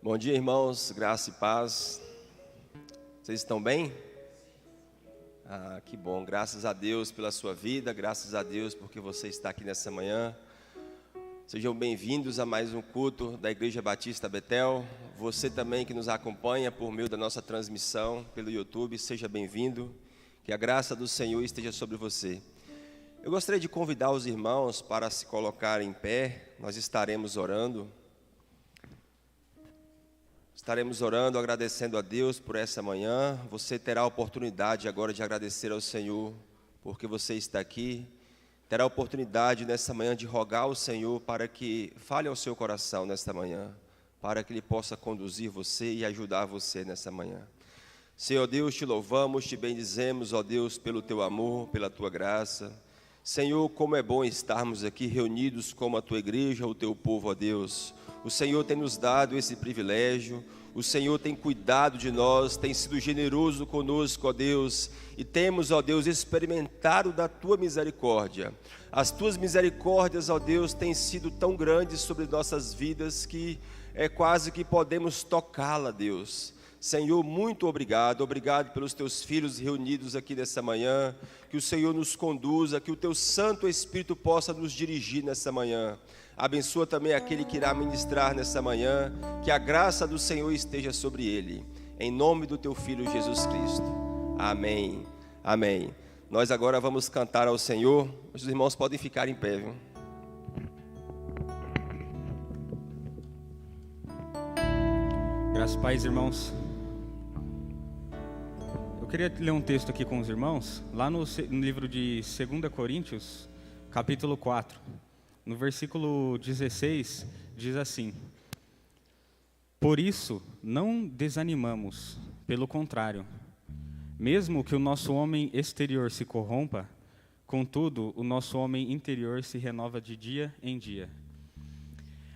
Bom dia, irmãos, graça e paz. Vocês estão bem? Que bom, graças a Deus pela sua vida, graças a Deus porque você está aqui nessa manhã. Sejam bem-vindos a mais um culto da Igreja Batista Betel. Você também que nos acompanha por meio da nossa transmissão pelo YouTube, seja bem-vindo. Que a graça do Senhor esteja sobre você. Eu gostaria de convidar os irmãos para se colocarem em pé. Nós estaremos orando. Estaremos orando, agradecendo a Deus por essa manhã. Você terá a oportunidade agora de agradecer ao Senhor porque você está aqui. Terá a oportunidade nessa manhã de rogar ao Senhor para que fale ao seu coração nesta manhã, para que Ele possa conduzir você e ajudar você nessa manhã. Senhor Deus, te louvamos, te bendizemos, ó Deus, pelo teu amor, pela tua graça. Senhor, como é bom estarmos aqui reunidos como a tua igreja, o teu povo, ó Deus. O Senhor tem nos dado esse privilégio, o Senhor tem cuidado de nós, tem sido generoso conosco, ó Deus, e temos, ó Deus, experimentado da tua misericórdia. As tuas misericórdias, ó Deus, têm sido tão grandes sobre nossas vidas que é quase que podemos tocá-la, Deus. Senhor, muito obrigado, obrigado pelos teus filhos reunidos aqui nessa manhã, que o Senhor nos conduza, que o teu Santo Espírito possa nos dirigir nessa manhã. Abençoa também aquele que irá ministrar nessa manhã, que a graça do Senhor esteja sobre ele, em nome do teu Filho Jesus Cristo. Amém, amém. Nós agora vamos cantar ao Senhor, os irmãos podem ficar em pé, viu? Graças a Deus, irmãos. Eu queria ler um texto aqui com os irmãos, lá no livro de 2 Coríntios, capítulo 4. No versículo 16, diz assim: Por isso, não desanimamos, pelo contrário. Mesmo que o nosso homem exterior se corrompa, contudo, o nosso homem interior se renova de dia em dia.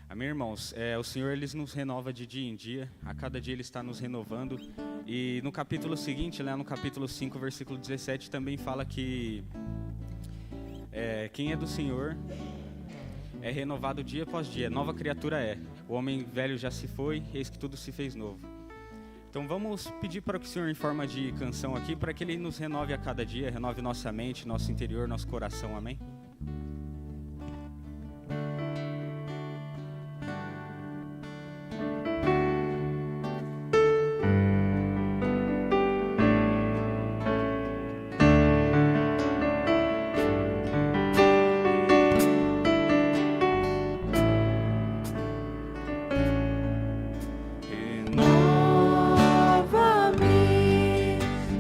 Amém, irmãos? O Senhor, Ele nos renova de dia em dia, a cada dia Ele está nos renovando. E no capítulo seguinte, lá no capítulo 5, versículo 17, também fala que quem é do Senhor é renovado dia após dia, nova criatura é. O homem velho já se foi, eis que tudo se fez novo. Então vamos pedir para que o Senhor, em forma de canção aqui, para que Ele nos renove a cada dia, renove nossa mente, nosso interior, nosso coração, amém?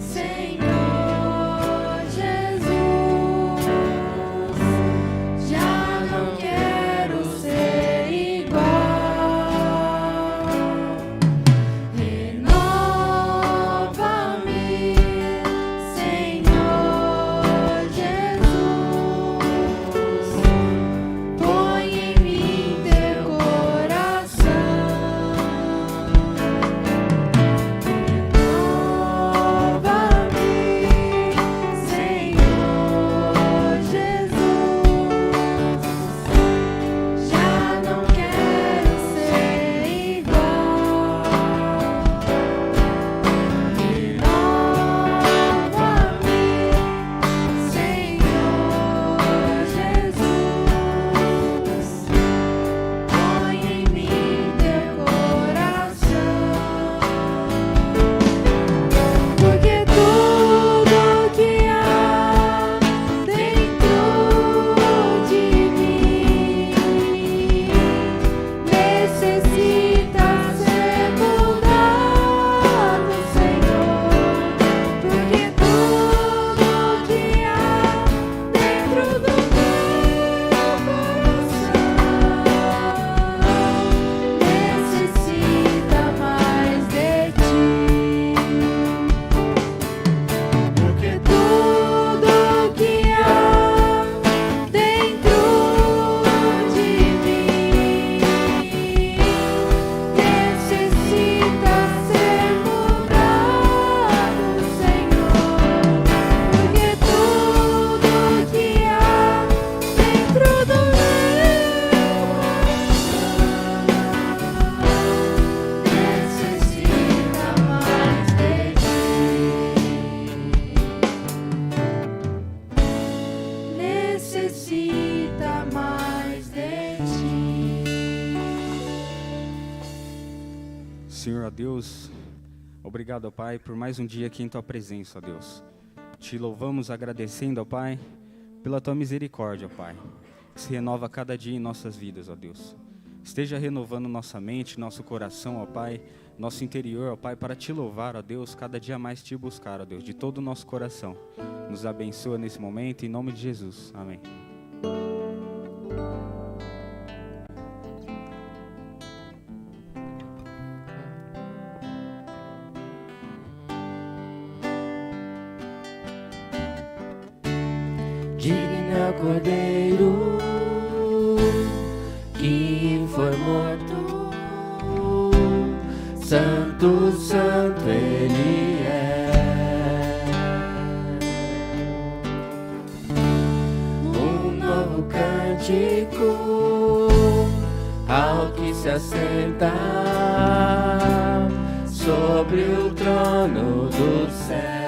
Senhor Jesus. Senhor, ó Deus, obrigado, ó Pai, por mais um dia aqui em Tua presença, ó Deus. Te louvamos agradecendo, ó Pai, pela Tua misericórdia, ó Pai, que se renova a cada dia em nossas vidas, ó Deus. Esteja renovando nossa mente, nosso coração, ó Pai, nosso interior, ó Pai, para Te louvar, ó Deus, cada dia mais Te buscar, ó Deus, de todo o nosso coração. Nos abençoa nesse momento, em nome de Jesus. Amém. Digno é o Cordeiro que foi morto, Santo, Santo Ele é. Um novo cântico ao que se assenta sobre o trono do céu.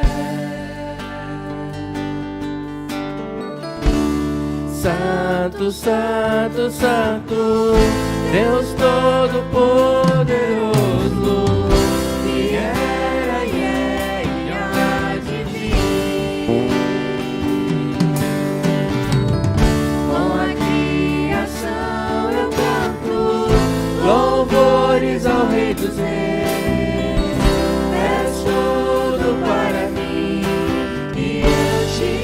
Santo, Santo, Santo, Deus Todo-Poderoso, que era e é e há de vir. Com a criação eu canto louvores ao Rei dos Reis. És tudo para mim e eu te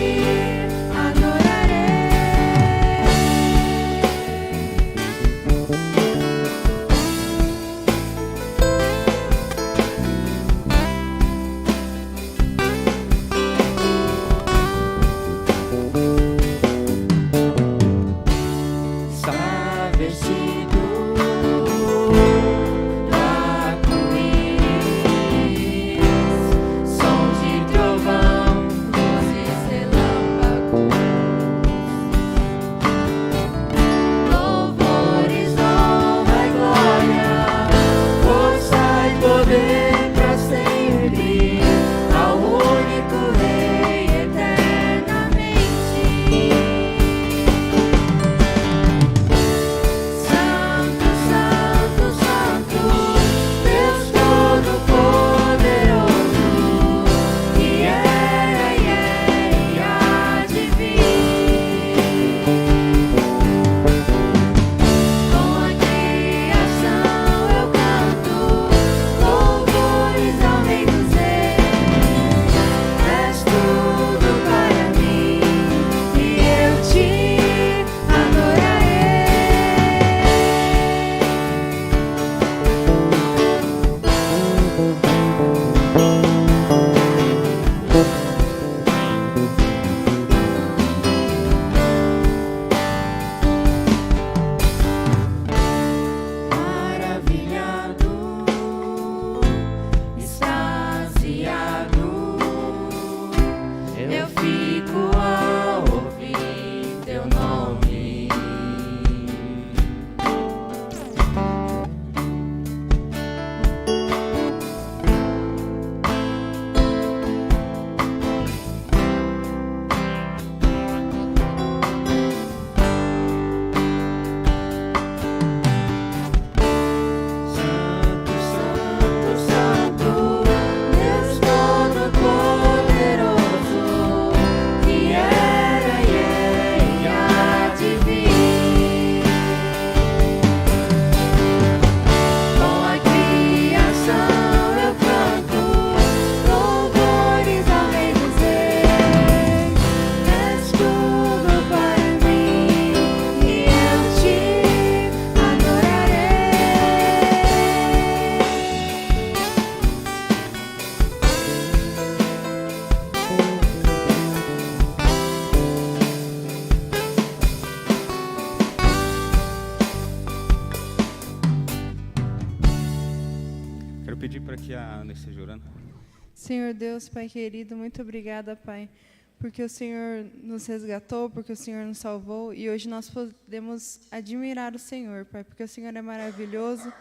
Senhor Deus, Pai querido, muito obrigada, Pai, porque o Senhor nos resgatou, porque o Senhor nos salvou, e hoje nós podemos admirar o Senhor, Pai, porque o Senhor é maravilhoso, o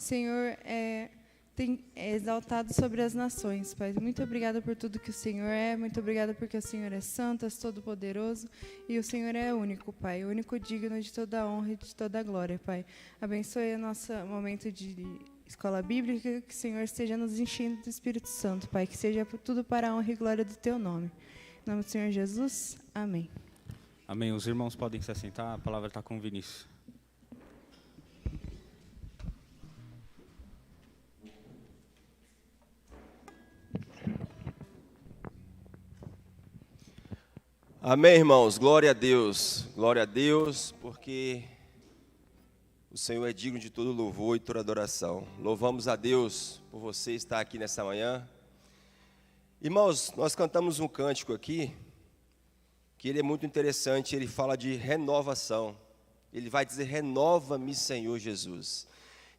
Senhor é exaltado sobre as nações, Pai. Muito obrigada por tudo que o Senhor é, muito obrigada porque o Senhor é santo, é todo-poderoso, e o Senhor é único, Pai, o único digno de toda a honra e de toda a glória, Pai. Abençoe o nosso momento de escola bíblica, que o Senhor esteja nos enchendo do Espírito Santo, Pai, que seja tudo para a honra e glória do Teu nome. Em nome do Senhor Jesus, amém. Amém. Os irmãos podem se assentar, a palavra está com o Vinícius. Amém, irmãos. Glória a Deus, porque o Senhor é digno de todo louvor e toda adoração. Louvamos a Deus por você estar aqui nessa manhã. Irmãos, nós cantamos um cântico aqui, que ele é muito interessante, ele fala de renovação. Ele vai dizer, renova-me, Senhor Jesus.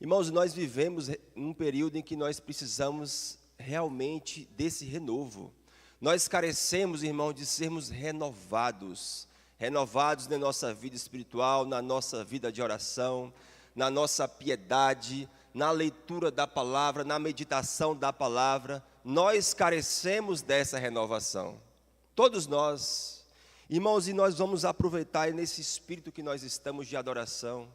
Irmãos, nós vivemos num período em que nós precisamos realmente desse renovo. Nós carecemos, irmão, de sermos renovados na nossa vida espiritual, na nossa vida de oração, na nossa piedade, na leitura da palavra, na meditação da palavra. Nós carecemos dessa renovação, todos nós, irmãos, e nós vamos aproveitar nesse espírito que nós estamos de adoração,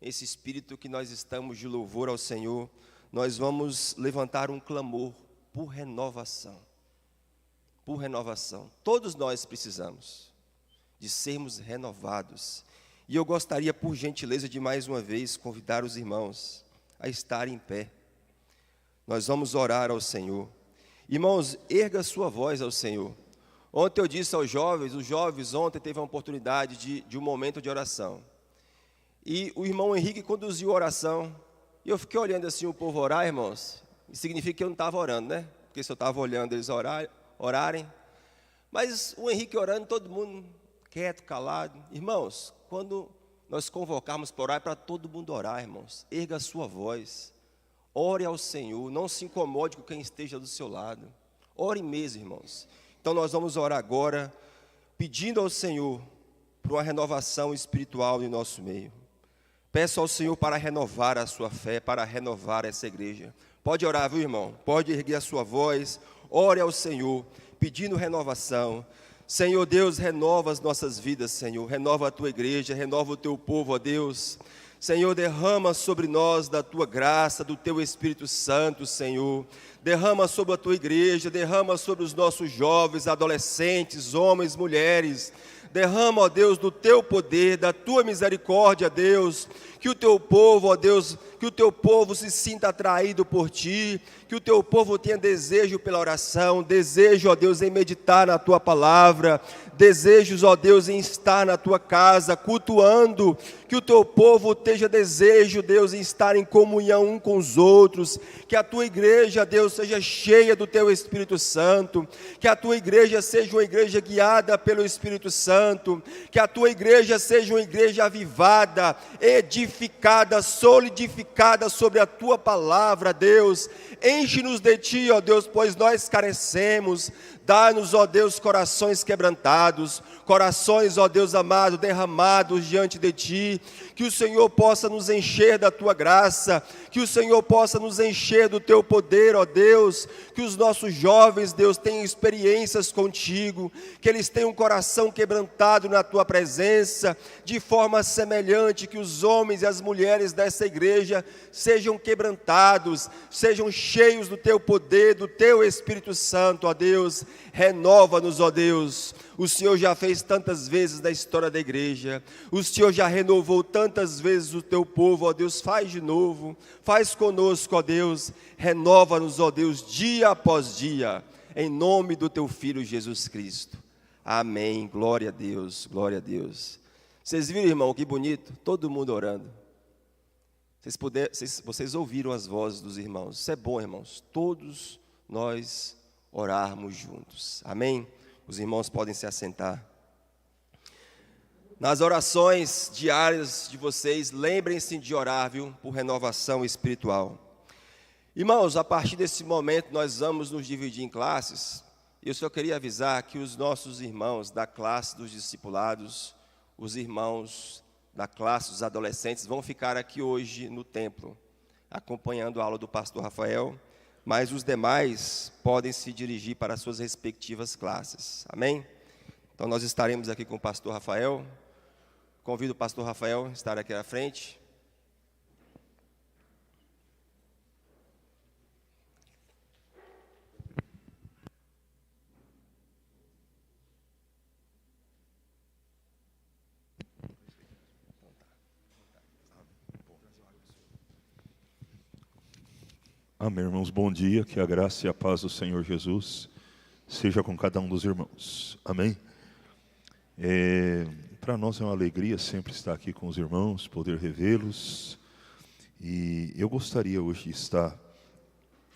esse espírito que nós estamos de louvor ao Senhor, nós vamos levantar um clamor por renovação. Por renovação. Todos nós precisamos de sermos renovados. E eu gostaria, por gentileza, de mais uma vez convidar os irmãos a estarem em pé. Nós vamos orar ao Senhor. Irmãos, erga sua voz ao Senhor. Ontem eu disse aos jovens, os jovens ontem teve a oportunidade de um momento de oração. E o irmão Henrique conduziu a oração. E eu fiquei olhando assim o povo orar, irmãos. Significa que eu não estava orando, né? Porque se eu estava olhando eles orarem, mas o Henrique orando, todo mundo quieto, calado. Irmãos, quando nós convocarmos para orar, é para todo mundo orar, irmãos. Erga a sua voz, ore ao Senhor, não se incomode com quem esteja do seu lado. Ore mesmo, irmãos. Então nós vamos orar agora, pedindo ao Senhor por uma renovação espiritual em nosso meio. Peço ao Senhor para renovar a sua fé, para renovar essa igreja. Pode orar, viu, irmão? Pode erguer a sua voz. Ore ao Senhor, pedindo renovação. Senhor Deus, renova as nossas vidas, Senhor. Renova a tua igreja, renova o teu povo, ó Deus. Senhor, derrama sobre nós da tua graça, do teu Espírito Santo, Senhor. Derrama sobre a tua igreja, derrama sobre os nossos jovens, adolescentes, homens, mulheres. Derrama, ó Deus, do teu poder, da tua misericórdia, Deus. Que o teu povo, ó Deus, que o teu povo se sinta atraído por ti, que o teu povo tenha desejo pela oração, desejo, ó Deus, em meditar na tua palavra, desejos, ó Deus, em estar na tua casa, cultuando, que o teu povo tenha desejo, Deus, em estar em comunhão um com os outros, que a tua igreja, Deus, seja cheia do teu Espírito Santo, que a tua igreja seja uma igreja guiada pelo Espírito Santo, que a tua igreja seja uma igreja avivada, edificada, solidificada sobre a tua palavra, Deus. Enche-nos de ti, ó Deus, pois nós carecemos. Dá-nos, ó Deus, corações quebrantados, corações, ó Deus amado, derramados diante de ti. Que o Senhor possa nos encher da tua graça, que o Senhor possa nos encher do teu poder, ó Deus. Que os nossos jovens, Deus, tenham experiências contigo, que eles tenham um coração quebrantado na tua presença, de forma semelhante que os homens e as mulheres dessa igreja sejam quebrantados, sejam cheios do teu poder, do teu Espírito Santo, ó Deus. Renova-nos, ó Deus. O Senhor já fez tantas vezes na história da igreja, o Senhor já renovou tantas vezes o teu povo, ó Deus. Faz de novo, faz conosco, ó Deus. Renova-nos, ó Deus, dia após dia, em nome do teu Filho Jesus Cristo. Amém. Glória a Deus, glória a Deus. Vocês viram, irmão, que bonito? Todo mundo orando. Vocês ouviram as vozes dos irmãos. Isso é bom, irmãos. Todos nós orarmos juntos. Amém? Os irmãos podem se assentar. Nas orações diárias de vocês, lembrem-se de orar, viu? Por renovação espiritual. Irmãos, a partir desse momento nós vamos nos dividir em classes. Eu só queria avisar que os nossos irmãos da classe dos discipulados, os irmãos da classe dos adolescentes vão ficar aqui hoje no templo, acompanhando a aula do pastor Rafael, mas os demais podem se dirigir para as suas respectivas classes. Amém? Então nós estaremos aqui com o pastor Rafael. Convido o pastor Rafael a estar aqui à frente. Amém, irmãos, bom dia, que a graça e a paz do Senhor Jesus seja com cada um dos irmãos, amém? Para nós é uma alegria sempre estar aqui com os irmãos, poder revê-los, e eu gostaria hoje de estar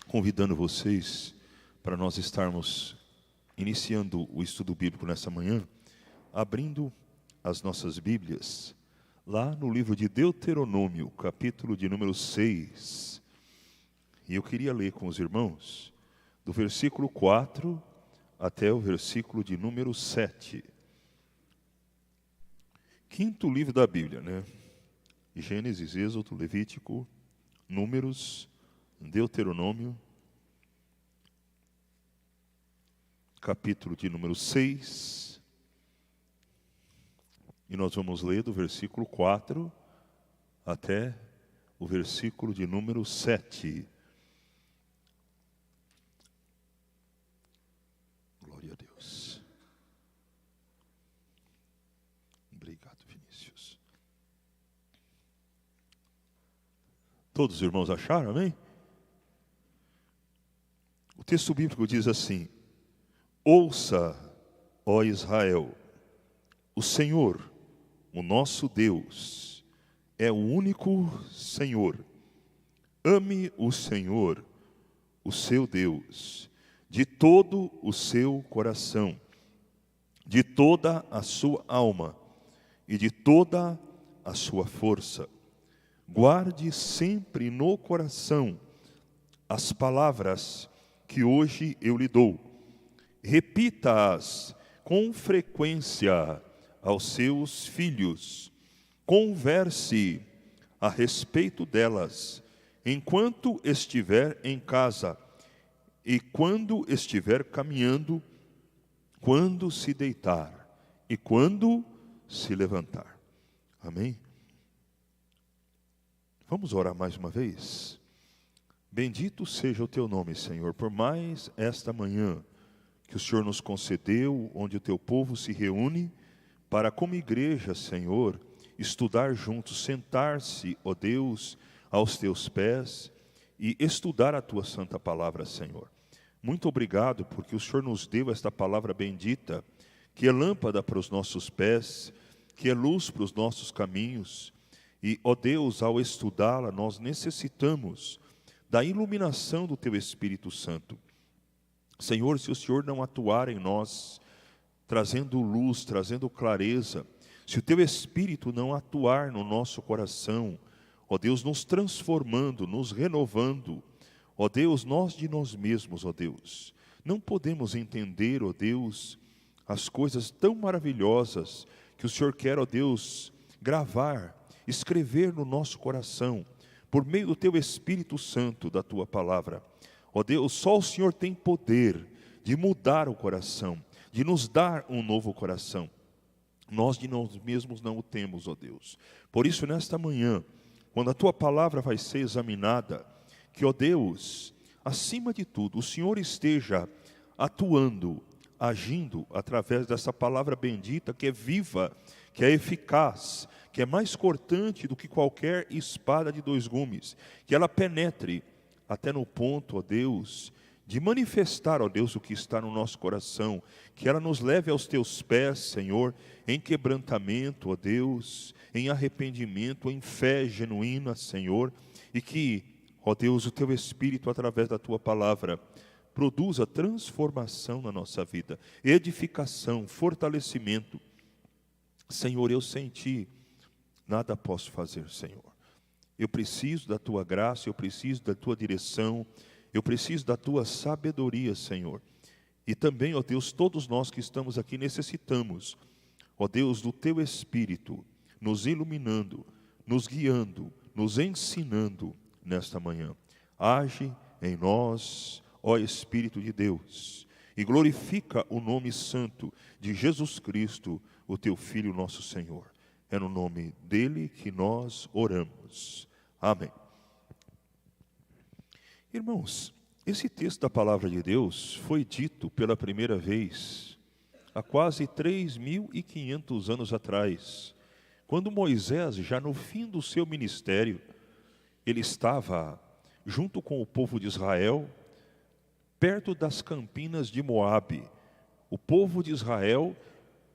convidando vocês para nós estarmos iniciando o estudo bíblico nessa manhã, abrindo as nossas Bíblias, lá no livro de Deuteronômio, capítulo de número 6, e eu queria ler com os irmãos, do versículo 4 até o versículo de número 7. Quinto livro da Bíblia, né? Gênesis, Êxodo, Levítico, Números, Deuteronômio, capítulo de número 6. E nós vamos ler do versículo 4 até o versículo de número 7. Glória a Deus. Obrigado, Vinícius. Todos os irmãos acharam, amém? O texto bíblico diz assim: ouça, ó Israel, o Senhor, o nosso Deus, é o único Senhor. Ame o Senhor, o seu Deus, de todo o seu coração, de toda a sua alma e de toda a sua força. Guarde sempre no coração as palavras que hoje eu lhe dou. Repita-as com frequência aos seus filhos. Converse a respeito delas enquanto estiver em casa e quando estiver caminhando, quando se deitar e quando se levantar. Amém? Vamos orar mais uma vez? Bendito seja o teu nome, Senhor, por mais esta manhã que o Senhor nos concedeu, onde o teu povo se reúne para, como igreja, Senhor, estudar juntos, sentar-se, ó Deus, aos teus pés e estudar a tua santa palavra, Senhor. Muito obrigado porque o Senhor nos deu esta palavra bendita, que é lâmpada para os nossos pés, que é luz para os nossos caminhos. E, ó Deus, ao estudá-la, nós necessitamos da iluminação do teu Espírito Santo. Senhor, se o Senhor não atuar em nós, trazendo luz, trazendo clareza, se o teu Espírito não atuar no nosso coração, ó Deus, nos transformando, nos renovando, ó Deus, nós de nós mesmos, ó Deus, não podemos entender, ó Deus, as coisas tão maravilhosas que o Senhor quer, ó Deus, gravar, escrever no nosso coração, por meio do teu Espírito Santo, da tua palavra. Ó Deus, só o Senhor tem poder de mudar o coração, de nos dar um novo coração. Nós de nós mesmos não o temos, ó Deus. Por isso, nesta manhã, quando a tua palavra vai ser examinada, que, ó Deus, acima de tudo, o Senhor esteja atuando, agindo através dessa palavra bendita, que é viva, que é eficaz, que é mais cortante do que qualquer espada de dois gumes, que ela penetre até no ponto, ó Deus, de manifestar, ó Deus, o que está no nosso coração, que ela nos leve aos teus pés, Senhor, em quebrantamento, ó Deus, em arrependimento, em fé genuína, Senhor, e que, ó Deus, o teu Espírito, através da tua palavra, produza transformação na nossa vida, edificação, fortalecimento. Senhor, eu sem ti nada posso fazer, Senhor. Eu preciso da tua graça, eu preciso da tua direção, eu preciso da tua sabedoria, Senhor. E também, ó Deus, todos nós que estamos aqui necessitamos, ó Deus, do teu Espírito, nos iluminando, nos guiando, nos ensinando nesta manhã. Age em nós, ó Espírito de Deus, e glorifica o nome santo de Jesus Cristo, o teu Filho, nosso Senhor. É no nome dele que nós oramos. Amém. Irmãos, esse texto da palavra de Deus foi dito pela primeira vez há quase 3.500 anos atrás, quando Moisés, já no fim do seu ministério, ele estava junto com o povo de Israel, perto das campinas de Moabe. O povo de Israel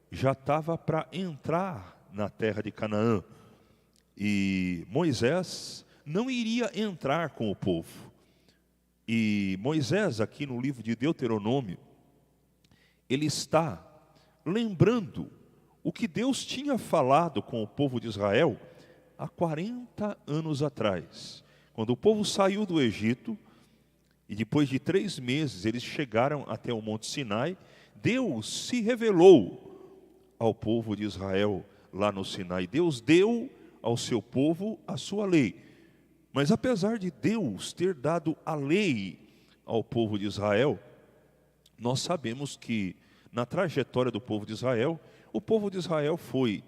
já estava para entrar na terra de Canaã. E Moisés não iria entrar com o povo. E Moisés, aqui no livro de Deuteronômio, ele está lembrando o que Deus tinha falado com o povo de Israel há 40 anos atrás. Quando o povo saiu do Egito, e depois de 3 meses eles chegaram até o Monte Sinai, Deus se revelou ao povo de Israel lá no Sinai. Deus deu ao seu povo a sua lei. Mas apesar de Deus ter dado a lei ao povo de Israel, nós sabemos que na trajetória do povo de Israel, o povo de Israel foi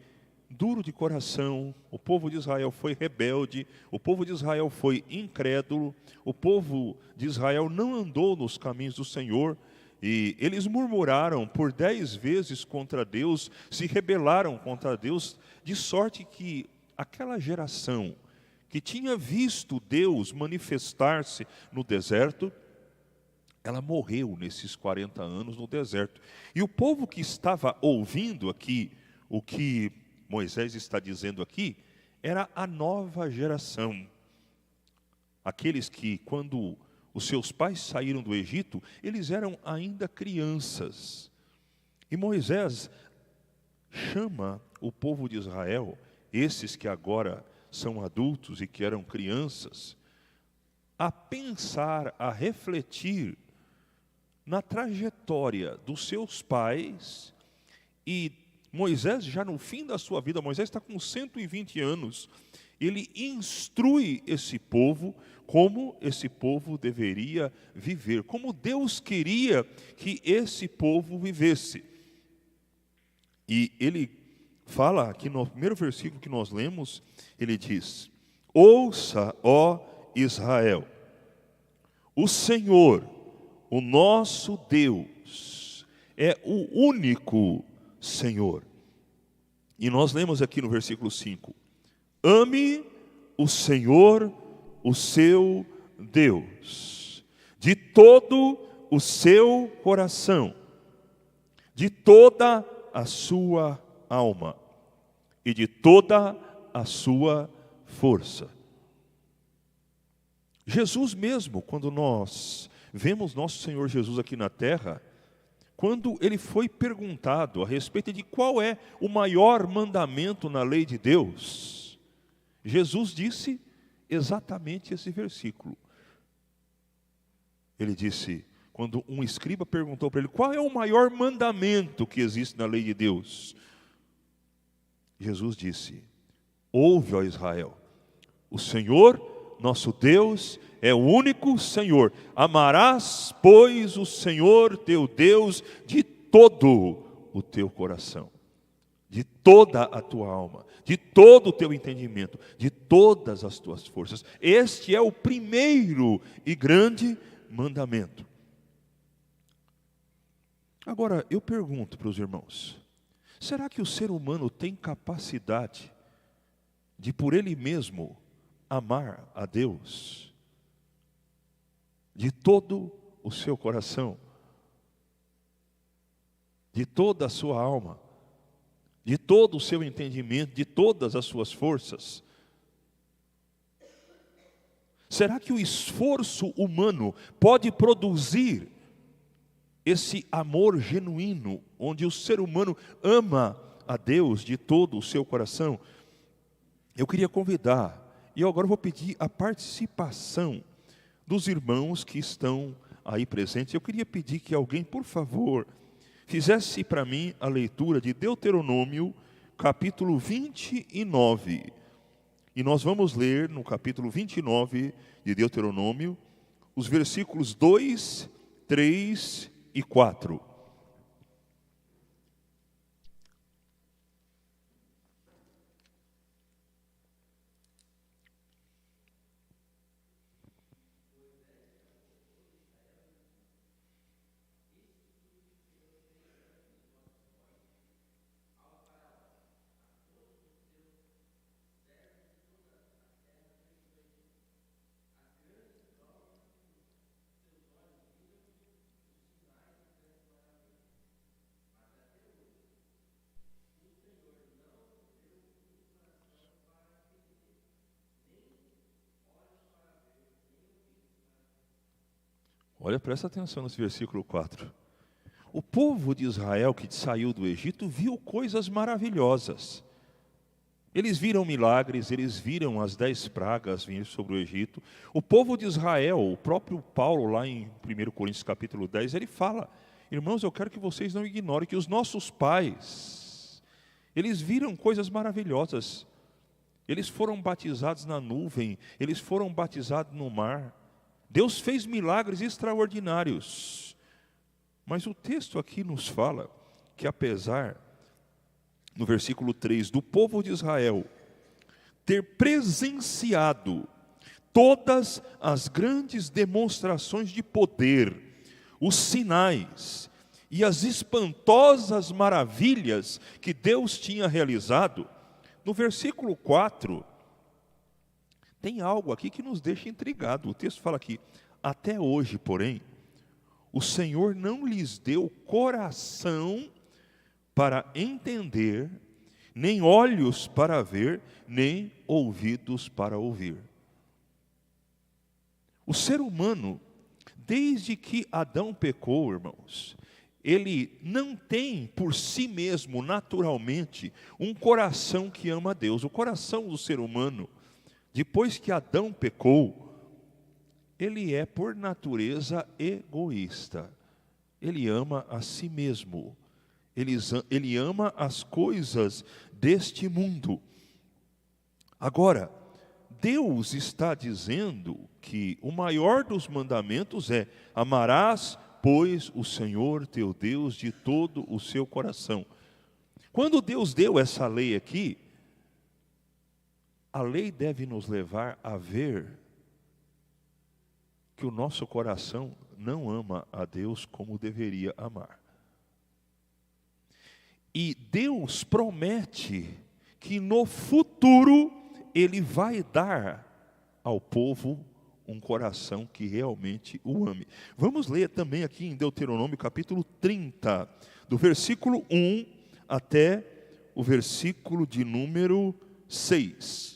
duro de coração, o povo de Israel foi rebelde, o povo de Israel foi incrédulo, o povo de Israel não andou nos caminhos do Senhor, e eles murmuraram por 10 vezes contra Deus, se rebelaram contra Deus, de sorte que aquela geração que tinha visto Deus manifestar-se no deserto, ela morreu nesses 40 anos no deserto. E o povo que estava ouvindo aqui, o que Moisés está dizendo aqui, era a nova geração. Aqueles que, quando os seus pais saíram do Egito, eles eram ainda crianças. E Moisés chama o povo de Israel, esses que agora são adultos e que eram crianças, a pensar, a refletir na trajetória dos seus pais. E Moisés, já no fim da sua vida, Moisés está com 120 anos, ele instrui esse povo como esse povo deveria viver, como Deus queria que esse povo vivesse. E ele fala aqui no primeiro versículo que nós lemos, ele diz: ouça, ó Israel, o Senhor, o nosso Deus, é o único Senhor. E nós lemos aqui no versículo 5: ame o Senhor, o seu Deus, de todo o seu coração, de toda a sua alma e de toda a sua força. Jesus mesmo, quando nós vemos nosso Senhor Jesus aqui na terra, quando ele foi perguntado a respeito de qual é o maior mandamento na lei de Deus, Jesus disse exatamente esse versículo. Ele disse, quando um escriba perguntou para ele, qual é o maior mandamento que existe na lei de Deus? Jesus disse, ouve, ó Israel, o Senhor, nosso Deus, é o único Senhor. Amarás, pois, o Senhor teu Deus de todo o teu coração, de toda a tua alma, de todo o teu entendimento, de todas as tuas forças. Este é o primeiro e grande mandamento. Agora, eu pergunto para os irmãos, será que o ser humano tem capacidade de, por ele mesmo, amar a Deus de todo o seu coração, de toda a sua alma, de todo o seu entendimento, de todas as suas forças? Será que o esforço humano pode produzir esse amor genuíno, onde o ser humano ama a Deus de todo o seu coração? Eu queria convidar, e eu agora vou pedir a participação dos irmãos que estão aí presentes. Eu queria pedir que alguém, por favor, fizesse para mim a leitura de Deuteronômio, capítulo 29. E nós vamos ler no capítulo 29 de Deuteronômio, os versículos 2, 3 e 4. Olha, presta atenção nesse versículo 4. O povo de Israel que saiu do Egito viu coisas maravilhosas. Eles viram milagres, eles viram as 10 pragas vir sobre o Egito. O povo de Israel, o próprio Paulo lá em 1 Coríntios capítulo 10, ele fala: irmãos, eu quero que vocês não ignorem que os nossos pais, eles viram coisas maravilhosas. Eles foram batizados na nuvem, eles foram batizados no mar. Deus fez milagres extraordinários. Mas o texto aqui nos fala que apesar, no versículo 3, do povo de Israel ter presenciado todas as grandes demonstrações de poder, os sinais e as espantosas maravilhas que Deus tinha realizado, no versículo 4, tem algo aqui que nos deixa intrigado. O texto fala aqui: até hoje, porém, o Senhor não lhes deu coração para entender, nem olhos para ver, nem ouvidos para ouvir. O ser humano, desde que Adão pecou, irmãos, ele não tem por si mesmo, naturalmente, um coração que ama a Deus. O coração do ser humano, depois que Adão pecou, ele é por natureza egoísta. Ele ama a si mesmo. Ele ama as coisas deste mundo. Agora, Deus está dizendo que o maior dos mandamentos é: amarás, pois, o Senhor teu Deus de todo o seu coração. Quando Deus deu essa lei aqui, a lei deve nos levar a ver que o nosso coração não ama a Deus como deveria amar. E Deus promete que no futuro Ele vai dar ao povo um coração que realmente o ame. Vamos ler também aqui em Deuteronômio capítulo 30, do versículo 1 até o versículo de número 6.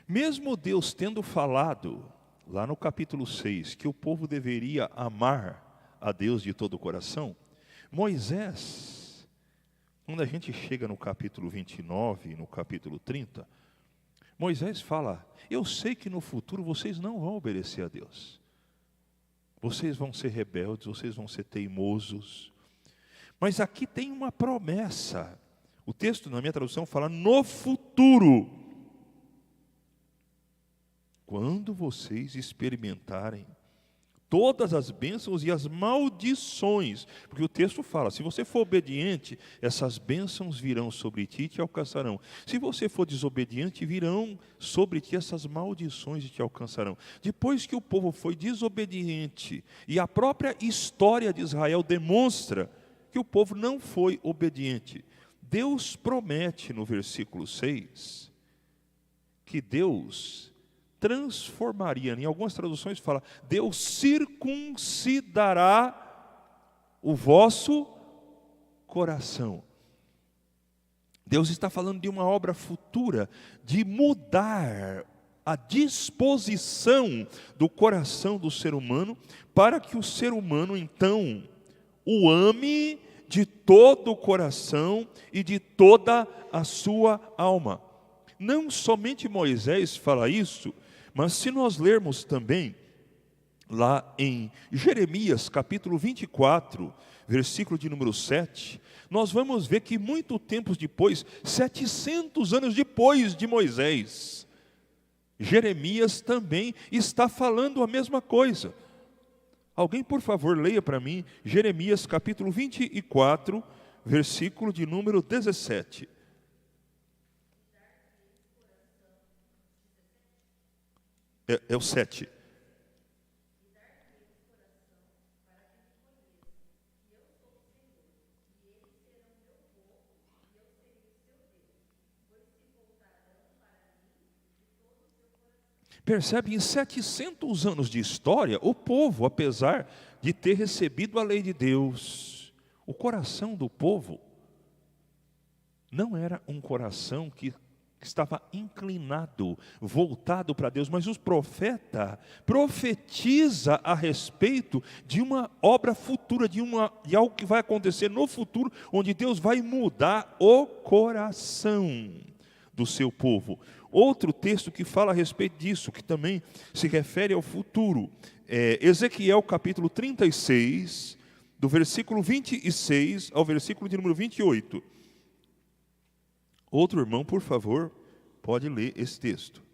Mesmo Deus tendo falado, lá no capítulo 6, que o povo deveria amar a Deus de todo o coração, Moisés, quando a gente chega no capítulo 29, no capítulo 30, Moisés fala: eu sei que no futuro vocês não vão obedecer a Deus. Vocês vão ser rebeldes, vocês vão ser teimosos. Mas aqui tem uma promessa. O texto, na minha tradução, fala: no futuro, quando vocês experimentarem todas as bênçãos e as maldições, porque o texto fala: se você for obediente, essas bênçãos virão sobre ti e te alcançarão. Se você for desobediente, virão sobre ti essas maldições e te alcançarão. Depois que o povo foi desobediente, e a própria história de Israel demonstra que o povo não foi obediente, Deus promete no versículo 6, que Deus transformaria, em algumas traduções fala: Deus circuncidará o vosso coração. Deus está falando de uma obra futura, de mudar a disposição do coração do ser humano, para que o ser humano então o ame de todo o coração e de toda a sua alma. Não somente Moisés fala isso, mas se nós lermos também lá em Jeremias capítulo 24, versículo de número 7, nós vamos ver que muito tempo depois, 700 anos depois de Moisés, Jeremias também está falando a mesma coisa. Alguém, por favor, leia para mim Jeremias capítulo 24, versículo de número 17. É o 7. Percebe, em 700 anos de história, o povo, apesar de ter recebido a lei de Deus, o coração do povo não era um coração que estava inclinado, voltado para Deus, mas o profeta profetiza a respeito de uma obra futura, de algo que vai acontecer no futuro, onde Deus vai mudar o coração do seu povo. Outro texto que fala a respeito disso, que também se refere ao futuro, é Ezequiel capítulo 36, do versículo 26 ao versículo de número 28. Outro irmão, por favor, pode ler esse texto.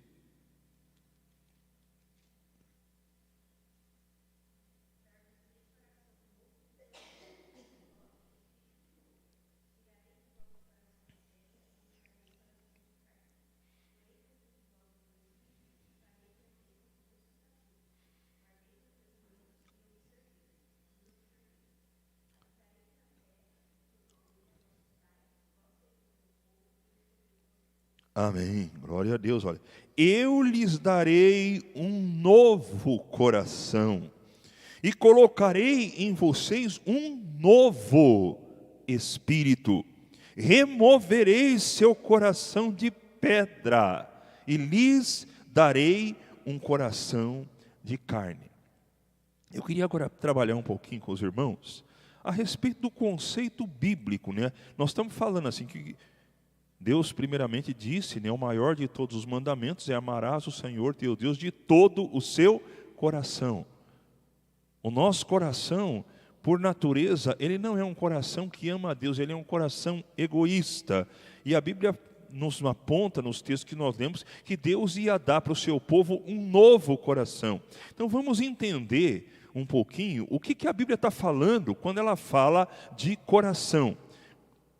Amém, glória a Deus. Olha, eu lhes darei um novo coração e colocarei em vocês um novo espírito. Removerei seu coração de pedra e lhes darei um coração de carne. Eu queria agora trabalhar um pouquinho com os irmãos a respeito do conceito bíblico, né? Nós estamos falando assim que Deus primeiramente disse, né, o maior de todos os mandamentos é: amarás o Senhor teu Deus de todo o seu coração. O nosso coração, por natureza, ele não é um coração que ama a Deus, ele é um coração egoísta. E a Bíblia nos aponta, nos textos que nós lemos, que Deus ia dar para o seu povo um novo coração. Então vamos entender um pouquinho o que a Bíblia está falando quando ela fala de coração.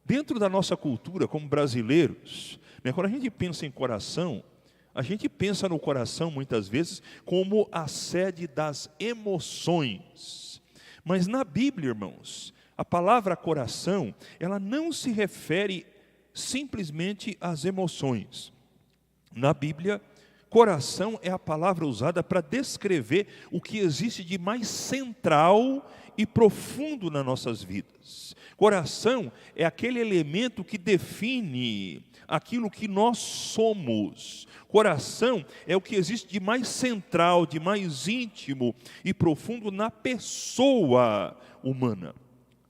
Dentro da nossa cultura, como brasileiros, né, quando a gente pensa em coração, a gente pensa no coração muitas vezes como a sede das emoções. Mas na Bíblia, irmãos, a palavra coração, ela não se refere simplesmente às emoções. Na Bíblia, coração é a palavra usada para descrever o que existe de mais central e profundo nas nossas vidas. Coração é aquele elemento que define aquilo que nós somos. Coração é o que existe de mais central, de mais íntimo e profundo na pessoa humana.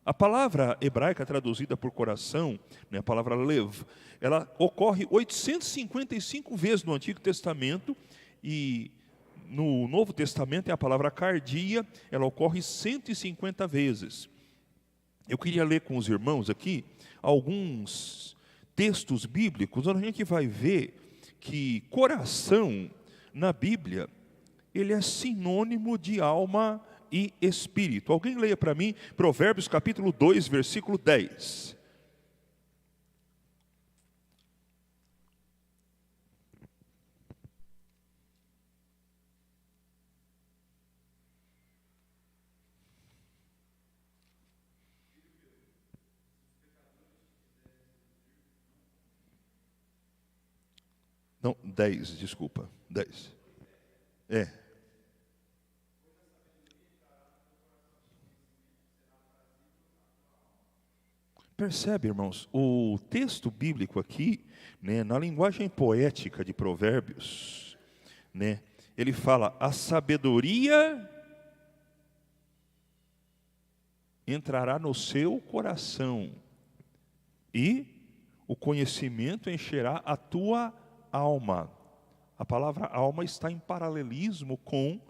A palavra hebraica traduzida por coração, né, a palavra lev, ela ocorre 855 vezes no Antigo Testamento, e no Novo Testamento é a palavra cardia, ela ocorre 150 vezes. Eu queria ler com os irmãos aqui alguns textos bíblicos, onde a gente vai ver que coração, na Bíblia, ele é sinônimo de alma e espírito. Alguém leia para mim Provérbios capítulo 2, versículo 10. Não, 10, desculpa, 10. Percebe, irmãos, o texto bíblico aqui, né, na linguagem poética de Provérbios, né, ele fala: a sabedoria entrará no seu coração e o conhecimento encherá a tua alma. A palavra alma está em paralelismo com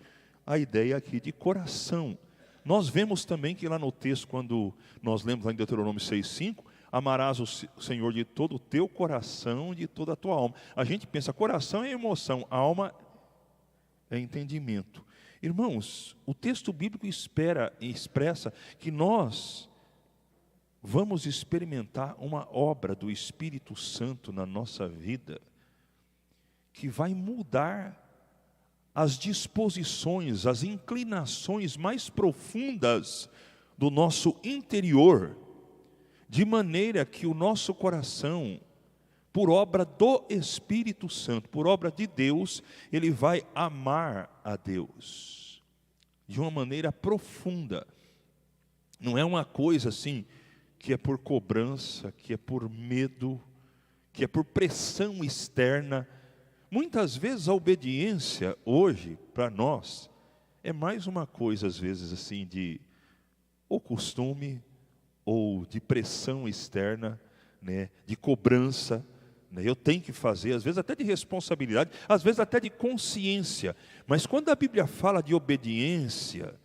a ideia aqui de coração. Nós vemos também que lá no texto, quando nós lemos lá em Deuteronômio 6,5, amarás o Senhor de todo o teu coração, de toda a tua alma. A gente pensa, coração é emoção, alma é entendimento. Irmãos, o texto bíblico expressa que nós vamos experimentar uma obra do Espírito Santo na nossa vida, que vai mudar as disposições, as inclinações mais profundas do nosso interior, de maneira que o nosso coração, por obra do Espírito Santo, por obra de Deus, ele vai amar a Deus de uma maneira profunda. Não é uma coisa assim que é por cobrança, que é por medo, que é por pressão externa. Muitas vezes a obediência hoje, para nós, é mais uma coisa, às vezes, assim, de ou costume, ou de pressão externa, né, de cobrança, né, eu tenho que fazer, às vezes até de responsabilidade, às vezes até de consciência. Mas quando a Bíblia fala de obediência,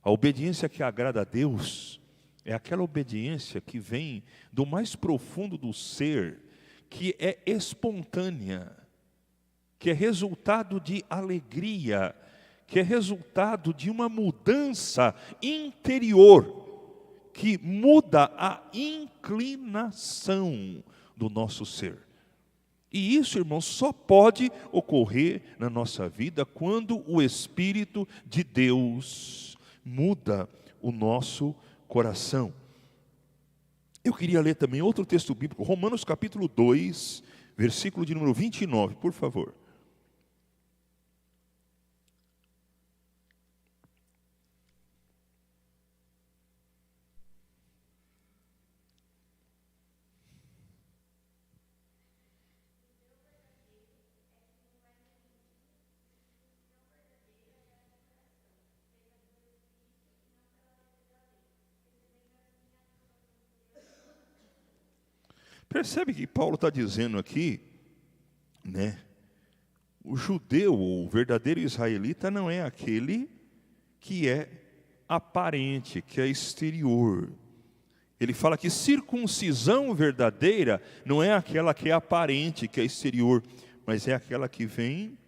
a obediência que agrada a Deus, é aquela obediência que vem do mais profundo do ser, que é espontânea, que é resultado de alegria, que é resultado de uma mudança interior, que muda a inclinação do nosso ser. E isso, irmãos, só pode ocorrer na nossa vida quando o Espírito de Deus muda o nosso coração. Eu queria ler também outro texto bíblico, Romanos capítulo 2, versículo de número 29, por favor. Percebe que Paulo está dizendo aqui, né? O judeu, o verdadeiro israelita, não é aquele que é aparente, que é exterior. Ele fala que circuncisão verdadeira não é aquela que é aparente, que é exterior, mas é aquela que vem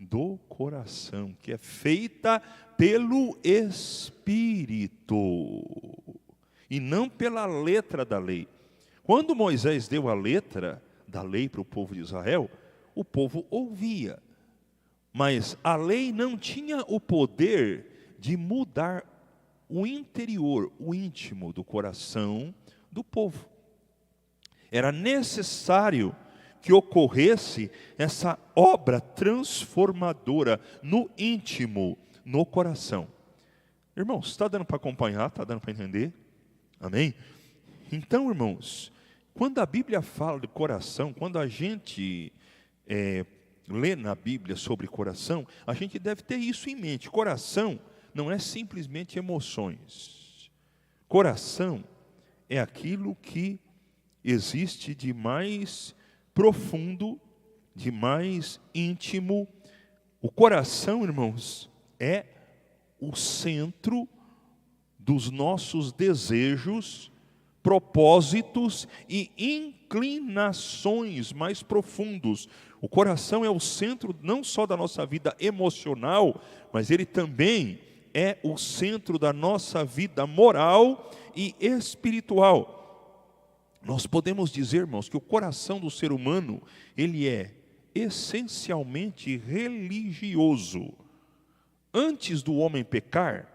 do coração, que é feita pelo Espírito e não pela letra da lei. Quando Moisés deu a letra da lei para o povo de Israel, o povo ouvia. Mas a lei não tinha o poder de mudar o interior, o íntimo do coração do povo. Era necessário que ocorresse essa obra transformadora no íntimo, no coração. Irmãos, está dando para acompanhar? Está dando para entender? Amém? Então, irmãos, quando a Bíblia fala de coração, quando a gente lê na Bíblia sobre coração, a gente deve ter isso em mente. Coração não é simplesmente emoções. Coração é aquilo que existe de mais profundo, de mais íntimo. O coração, irmãos, é o centro dos nossos desejos, propósitos e inclinações mais profundos. O coração é o centro não só da nossa vida emocional, mas ele também é o centro da nossa vida moral e espiritual. Nós podemos dizer, irmãos, que o coração do ser humano, ele é essencialmente religioso. Antes do homem pecar,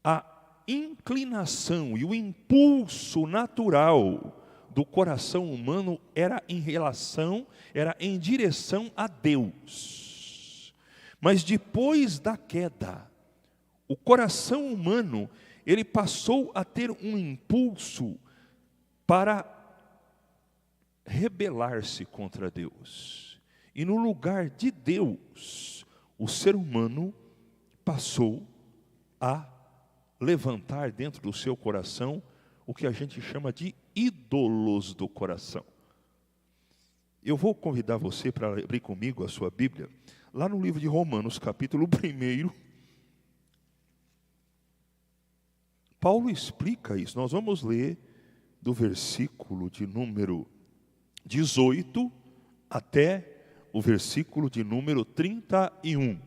a inclinação e o impulso natural do coração humano era em direção a Deus. Mas depois da queda, o coração humano, ele passou a ter um impulso para rebelar-se contra Deus. E no lugar de Deus, o ser humano passou a levantar dentro do seu coração o que a gente chama de ídolos do coração. Eu vou convidar você para abrir comigo a sua Bíblia, lá no livro de Romanos, capítulo 1. Paulo explica isso. Nós vamos ler do versículo de número 18 até o versículo de número 31.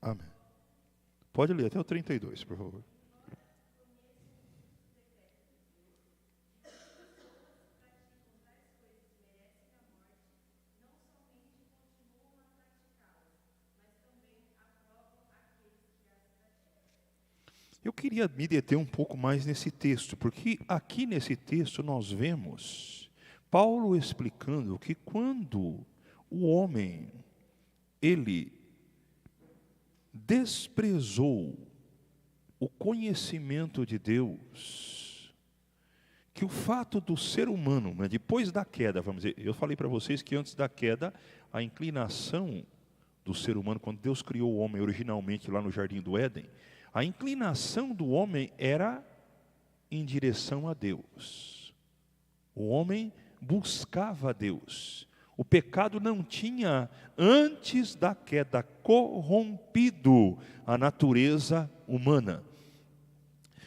Amém. Pode ler até o 32, por favor. Eu queria me deter um pouco mais nesse texto, porque aqui nesse texto nós vemos Paulo explicando que quando o homem, ele desprezou o conhecimento de Deus, que o fato do ser humano, né, depois da queda, vamos dizer, eu falei para vocês que antes da queda, a inclinação do ser humano, quando Deus criou o homem originalmente lá no Jardim do Éden, a inclinação do homem era em direção a Deus. O homem buscava a Deus. O pecado não tinha, antes da queda, corrompido a natureza humana.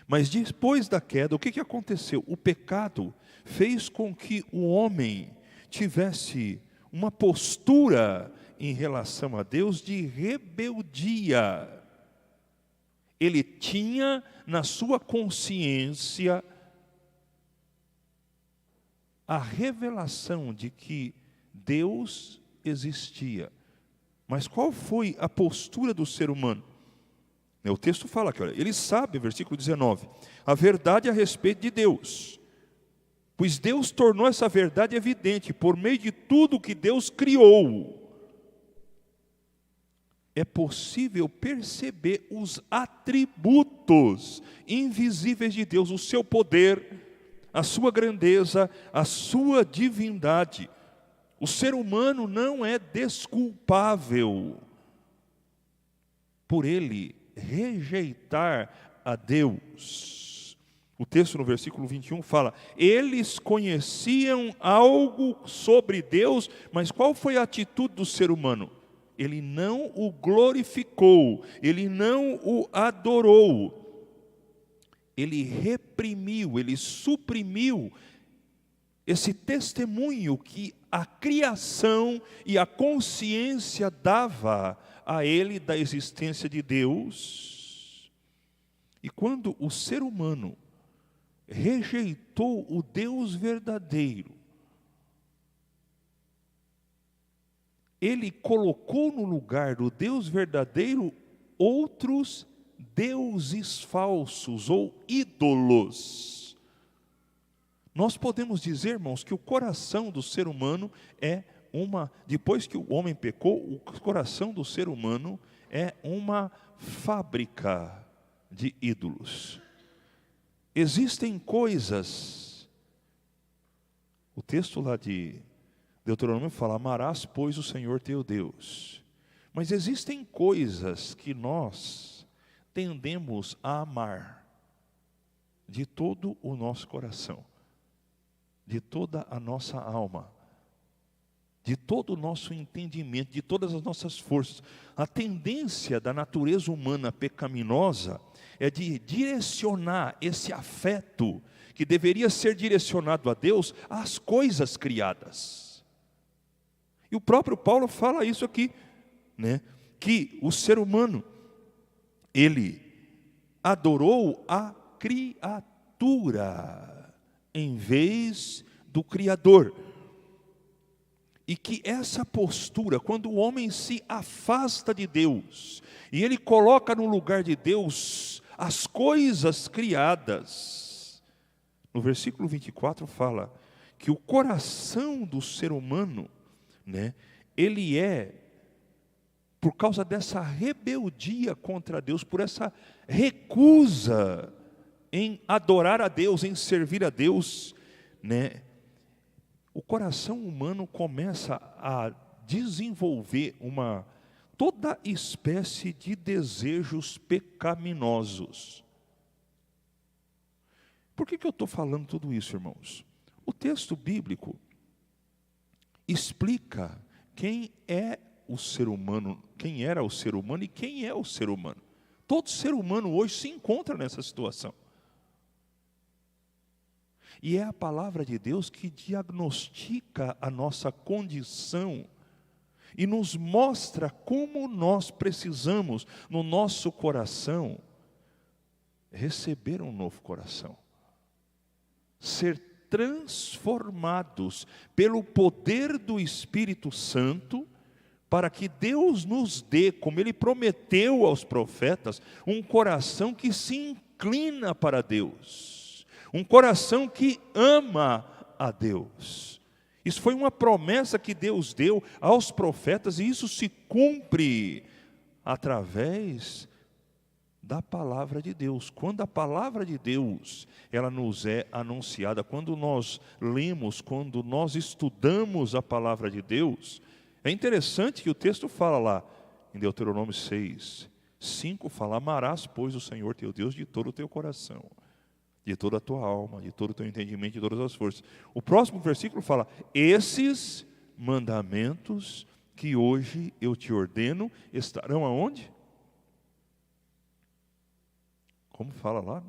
Mas depois da queda, o que aconteceu? O pecado fez com que o homem tivesse uma postura em relação a Deus de rebeldia. Ele tinha na sua consciência a revelação de que Deus existia. Mas qual foi a postura do ser humano? O texto fala aqui, olha, ele sabe, versículo 19, a verdade a respeito de Deus. Pois Deus tornou essa verdade evidente por meio de tudo que Deus criou. É possível perceber os atributos invisíveis de Deus, o seu poder, a sua grandeza, a sua divindade. O ser humano não é desculpável por ele rejeitar a Deus. O texto no versículo 21 fala, eles conheciam algo sobre Deus, mas qual foi a atitude do ser humano? Ele não o glorificou, ele não o adorou, ele reprimiu, ele suprimiu esse testemunho que a criação e a consciência dava a ele da existência de Deus. E quando o ser humano rejeitou o Deus verdadeiro, ele colocou no lugar do Deus verdadeiro outros deuses falsos ou ídolos. Nós podemos dizer, irmãos, que o coração do ser humano depois que o homem pecou, o coração do ser humano é uma fábrica de ídolos. Existem coisas, o texto lá de Deuteronômio fala, amarás, pois, o Senhor teu Deus. Mas existem coisas que nós tendemos a amar de todo o nosso coração, de toda a nossa alma, de todo o nosso entendimento, de todas as nossas forças. A tendência da natureza humana pecaminosa é de direcionar esse afeto, que deveria ser direcionado a Deus, às coisas criadas. E o próprio Paulo fala isso aqui, né? Que o ser humano, ele adorou a criatura em vez do Criador. E que essa postura, quando o homem se afasta de Deus, e ele coloca no lugar de Deus as coisas criadas, no versículo 24 fala que o coração do ser humano, né, ele por causa dessa rebeldia contra Deus, por essa recusa em adorar a Deus, em servir a Deus, né, o coração humano começa a desenvolver toda espécie de desejos pecaminosos. Por que eu estou falando tudo isso, irmãos? O texto bíblico explica quem é o ser humano, quem era o ser humano e quem é o ser humano. Todo ser humano hoje se encontra nessa situação. E é a palavra de Deus que diagnostica a nossa condição e nos mostra como nós precisamos, no nosso coração, receber um novo coração. Ser transformados pelo poder do Espírito Santo, para que Deus nos dê, como Ele prometeu aos profetas, um coração que se inclina para Deus. Um coração que ama a Deus. Isso foi uma promessa que Deus deu aos profetas, e isso se cumpre através da palavra de Deus. Quando a palavra de Deus, ela nos é anunciada, quando nós lemos, quando nós estudamos a palavra de Deus, é interessante que o texto fala lá, em Deuteronômio 6:5, fala, amarás, pois, o Senhor teu Deus de todo o teu coração, de toda a tua alma, de todo o teu entendimento, de todas as forças. O próximo versículo fala, esses mandamentos que hoje eu te ordeno, estarão aonde? Como fala lá?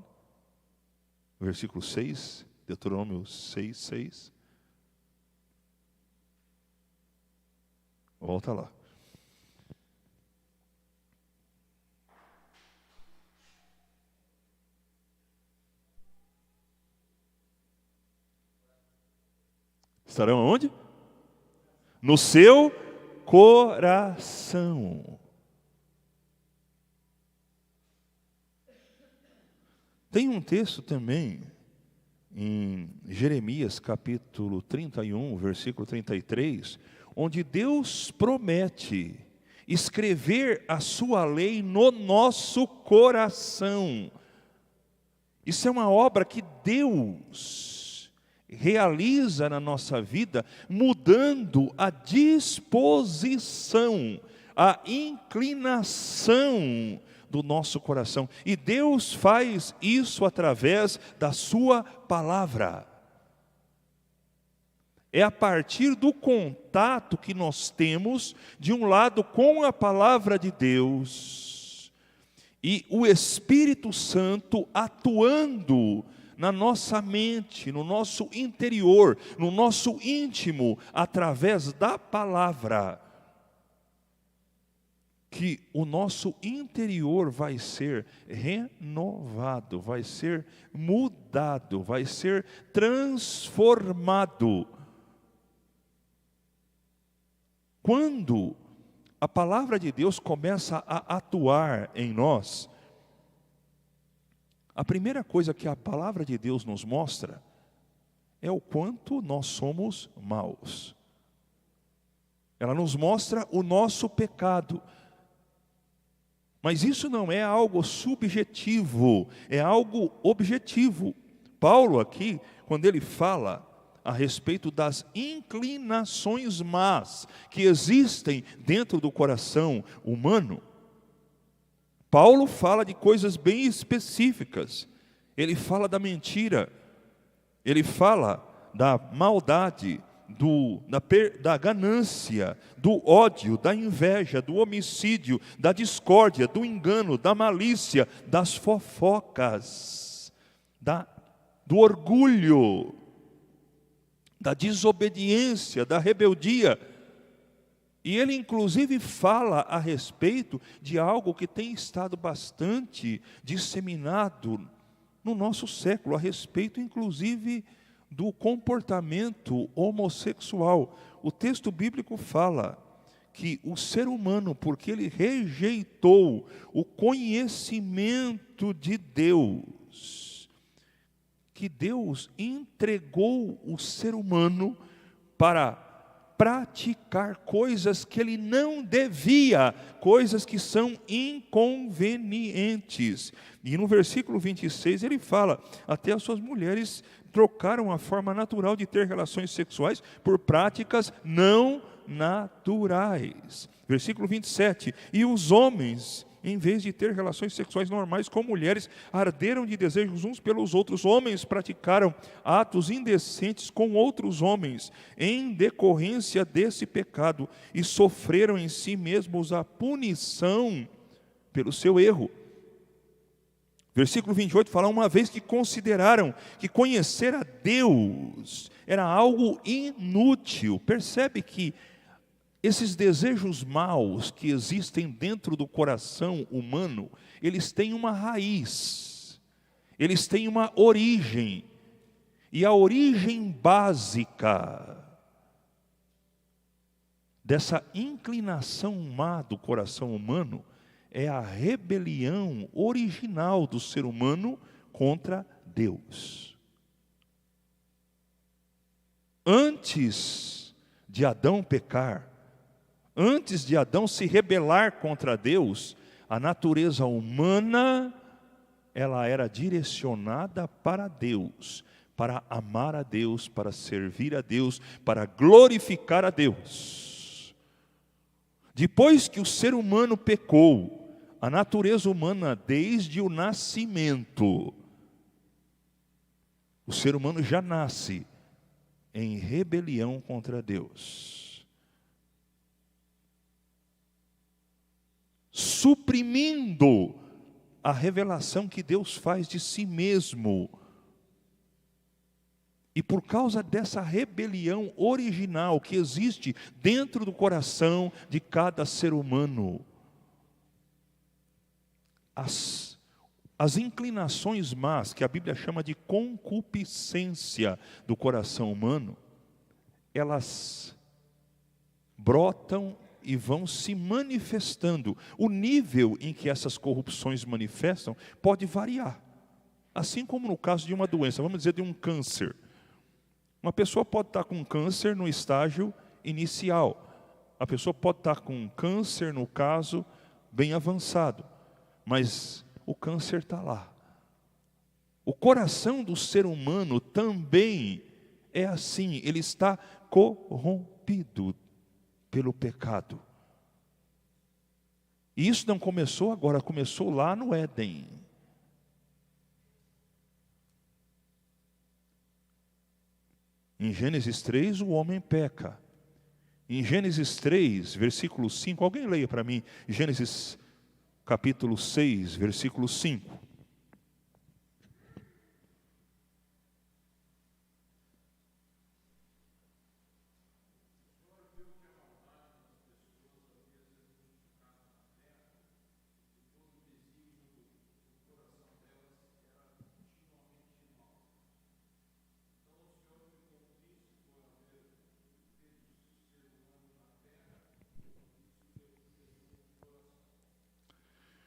Versículo 6, Deuteronômio 6:6. Volta lá. Estarão aonde? No seu coração. Tem um texto também em Jeremias capítulo 31, versículo 33, onde Deus promete escrever a sua lei no nosso coração. Isso é uma obra que Deus realiza na nossa vida, mudando a disposição, a inclinação do nosso coração. E Deus faz isso através da sua palavra. É a partir do contato que nós temos, de um lado, com a palavra de Deus, e o Espírito Santo atuando na nossa mente, no nosso interior, no nosso íntimo, através da palavra, que o nosso interior vai ser renovado, vai ser mudado, vai ser transformado. Quando a palavra de Deus começa a atuar em nós, a primeira coisa que a palavra de Deus nos mostra é o quanto nós somos maus. Ela nos mostra o nosso pecado. Mas isso não é algo subjetivo, é algo objetivo. Paulo aqui, quando ele fala a respeito das inclinações más que existem dentro do coração humano, Paulo fala de coisas bem específicas. Ele fala da mentira, ele fala da maldade, da ganância, do ódio, da inveja, do homicídio, da discórdia, do engano, da malícia, das fofocas, do orgulho, da desobediência, da rebeldia. E ele inclusive fala a respeito de algo que tem estado bastante disseminado no nosso século, a respeito inclusive do comportamento homossexual. O texto bíblico fala que o ser humano, porque ele rejeitou o conhecimento de Deus, que Deus entregou o ser humano para praticar coisas que ele não devia, coisas que são inconvenientes. E no versículo 26 ele fala: até as suas mulheres trocaram a forma natural de ter relações sexuais por práticas não naturais. Versículo 27, e os homens, em vez de ter relações sexuais normais com mulheres, arderam de desejos uns pelos outros. Homens praticaram atos indecentes com outros homens, em decorrência desse pecado, e sofreram em si mesmos a punição pelo seu erro. Versículo 28 fala: uma vez que consideraram que conhecer a Deus era algo inútil. Percebe que esses desejos maus que existem dentro do coração humano, eles têm uma raiz, eles têm uma origem. E a origem básica dessa inclinação má do coração humano é a rebelião original do ser humano contra Deus. Antes de Adão pecar, antes de Adão se rebelar contra Deus, a natureza humana, ela era direcionada para Deus, para amar a Deus, para servir a Deus, para glorificar a Deus. Depois que o ser humano pecou, a natureza humana, desde o nascimento, o ser humano já nasce em rebelião contra Deus, suprimindo a revelação que Deus faz de si mesmo. E por causa dessa rebelião original que existe dentro do coração de cada ser humano, as inclinações más, que a Bíblia chama de concupiscência do coração humano, elas brotam e vão se manifestando. O nível em que essas corrupções manifestam pode variar. Assim como no caso de uma doença, vamos dizer de um câncer. Uma pessoa pode estar com câncer no estágio inicial. A pessoa pode estar com câncer no caso bem avançado. Mas o câncer está lá. O coração do ser humano também é assim. Ele está corrompido pelo pecado. E isso não começou agora, começou lá no Éden. Em Gênesis 3, o homem peca. Em Gênesis 3, versículo 5, alguém leia para mim, Gênesis capítulo 6, versículo 5.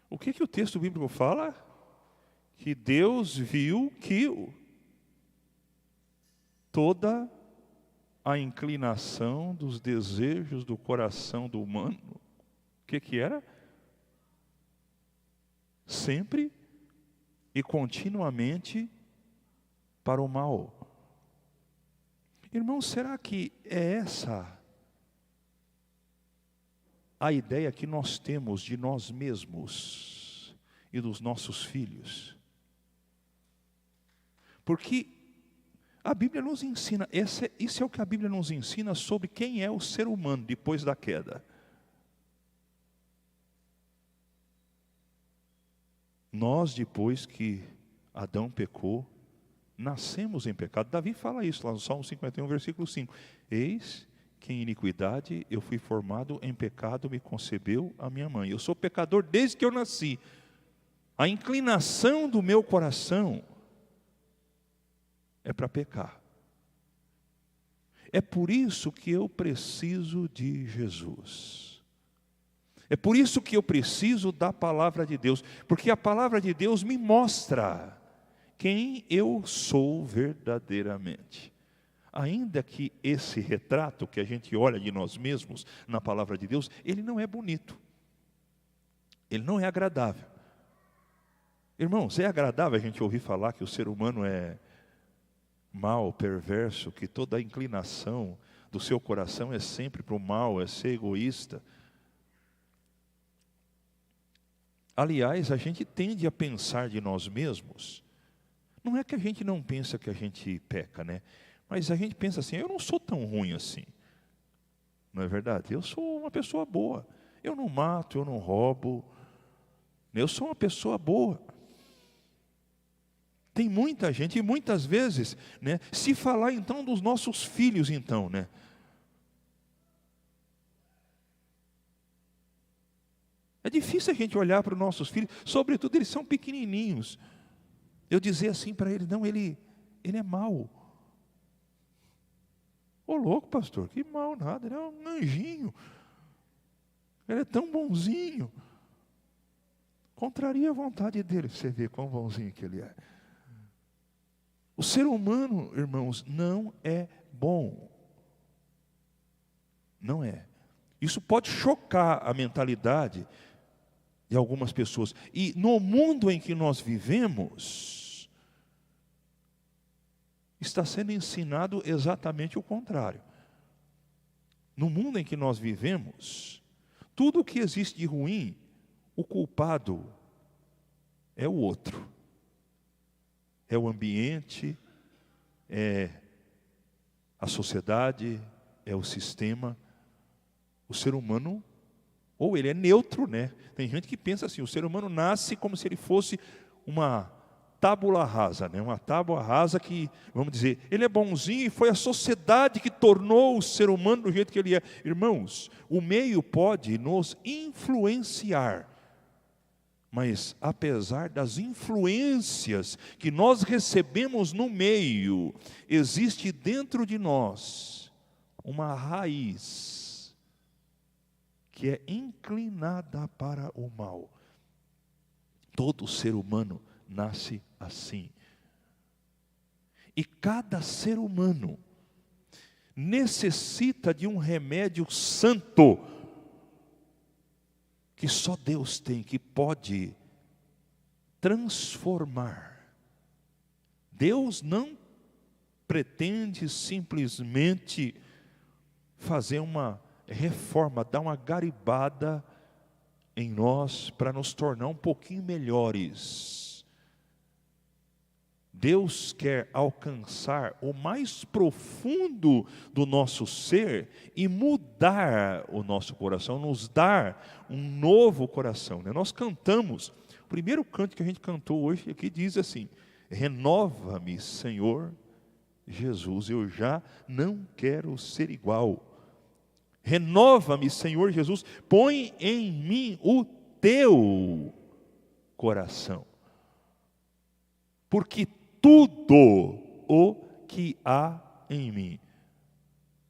O que o texto bíblico fala? Que Deus viu que toda a inclinação dos desejos do coração do humano, o que era? Sempre e continuamente para o mal. Irmãos, será que é essa a ideia que nós temos de nós mesmos e dos nossos filhos? Porque a Bíblia nos ensina, isso é o que a Bíblia nos ensina sobre quem é o ser humano depois da queda. Nós, depois que Adão pecou, nascemos em pecado. Davi fala isso lá no Salmo 51, versículo 5. Eis que em iniquidade eu fui formado, em pecado me concebeu a minha mãe. Eu sou pecador desde que eu nasci. A inclinação do meu coração é para pecar. É por isso que eu preciso de Jesus. É por isso que eu preciso da palavra de Deus. Porque a palavra de Deus me mostra quem eu sou verdadeiramente. Ainda que esse retrato que a gente olha de nós mesmos na palavra de Deus, ele não é bonito. Ele não é agradável. Irmãos, é agradável a gente ouvir falar que o ser humano é mau, perverso, que toda a inclinação do seu coração é sempre para o mal, é ser egoísta. Aliás, a gente tende a pensar de nós mesmos. Não é que a gente não pensa que a gente peca, né? Mas a gente pensa assim, eu não sou tão ruim assim. Não é verdade? Eu sou uma pessoa boa. Eu não mato, eu não roubo. Eu sou uma pessoa boa. Tem muita gente, e muitas vezes, né, se falar então dos nossos filhos então, né? É difícil a gente olhar para os nossos filhos, sobretudo eles são pequenininhos. Eu dizer assim para eles, não, ele é mau. Ô louco, pastor, que mal nada, ele é um anjinho. Ele é tão bonzinho. Contraria a vontade dele, você vê quão bonzinho que ele é. O ser humano, irmãos, não é bom. Não é. Isso pode chocar a mentalidade de algumas pessoas. E no mundo em que nós vivemos, está sendo ensinado exatamente o contrário. No mundo em que nós vivemos, tudo o que existe de ruim, o culpado é o outro. É o ambiente, é a sociedade, é o sistema. O ser humano, ou ele é neutro, né? Tem gente que pensa assim, o ser humano nasce como se ele fosse uma tábula rasa, né? Uma tábua rasa que, vamos dizer, ele é bonzinho e foi a sociedade que tornou o ser humano do jeito que ele é. Irmãos, o meio pode nos influenciar, mas apesar das influências que nós recebemos no meio, existe dentro de nós uma raiz que é inclinada para o mal. Todo ser humano nasce assim. E cada ser humano necessita de um remédio santo, que só Deus tem, que pode transformar. Deus não pretende simplesmente fazer uma reforma, dar uma garibada em nós para nos tornar um pouquinho melhores. Deus quer alcançar o mais profundo do nosso ser e mudar o nosso coração, nos dar um novo coração. Nós cantamos, o primeiro canto que a gente cantou hoje aqui diz assim: renova-me, Senhor Jesus, eu já não quero ser igual. Renova-me, Senhor Jesus, põe em mim o teu coração. Porque tudo o que há em mim.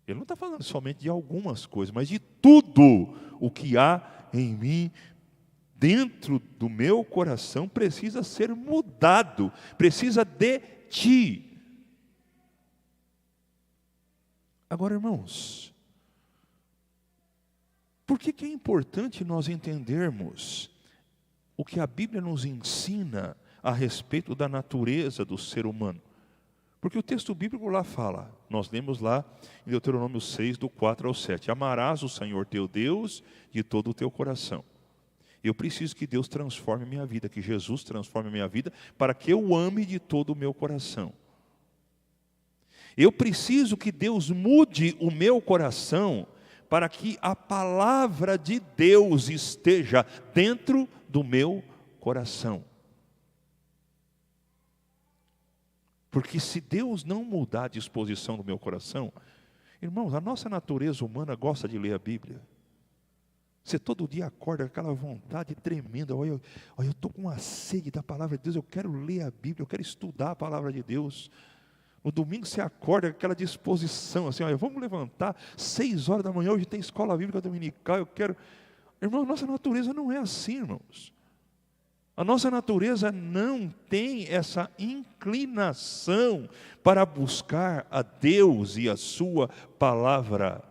Ele não está falando somente de algumas coisas, mas de tudo o que há em mim, dentro do meu coração, precisa ser mudado, precisa de ti. Agora, irmãos, por que é importante nós entendermos o que a Bíblia nos ensina a respeito da natureza do ser humano? Porque o texto bíblico lá fala, nós lemos lá em Deuteronômio 6, do 4 ao 7, amarás o Senhor teu Deus de todo o teu coração. Eu preciso que Deus transforme a minha vida, que Jesus transforme a minha vida, para que eu ame de todo o meu coração. Eu preciso que Deus mude o meu coração, para que a palavra de Deus esteja dentro do meu coração. Porque se Deus não mudar a disposição do meu coração, irmãos, a nossa natureza humana gosta de ler a Bíblia. Você todo dia acorda com aquela vontade tremenda, olha, eu estou com uma sede da palavra de Deus, eu quero ler a Bíblia, eu quero estudar a palavra de Deus. No domingo você acorda com aquela disposição, assim, olha, vamos levantar, 6 horas da manhã, hoje tem escola bíblica dominical, eu quero... Irmão, a nossa natureza não é assim, irmãos. A nossa natureza não tem essa inclinação para buscar a Deus e a sua palavra.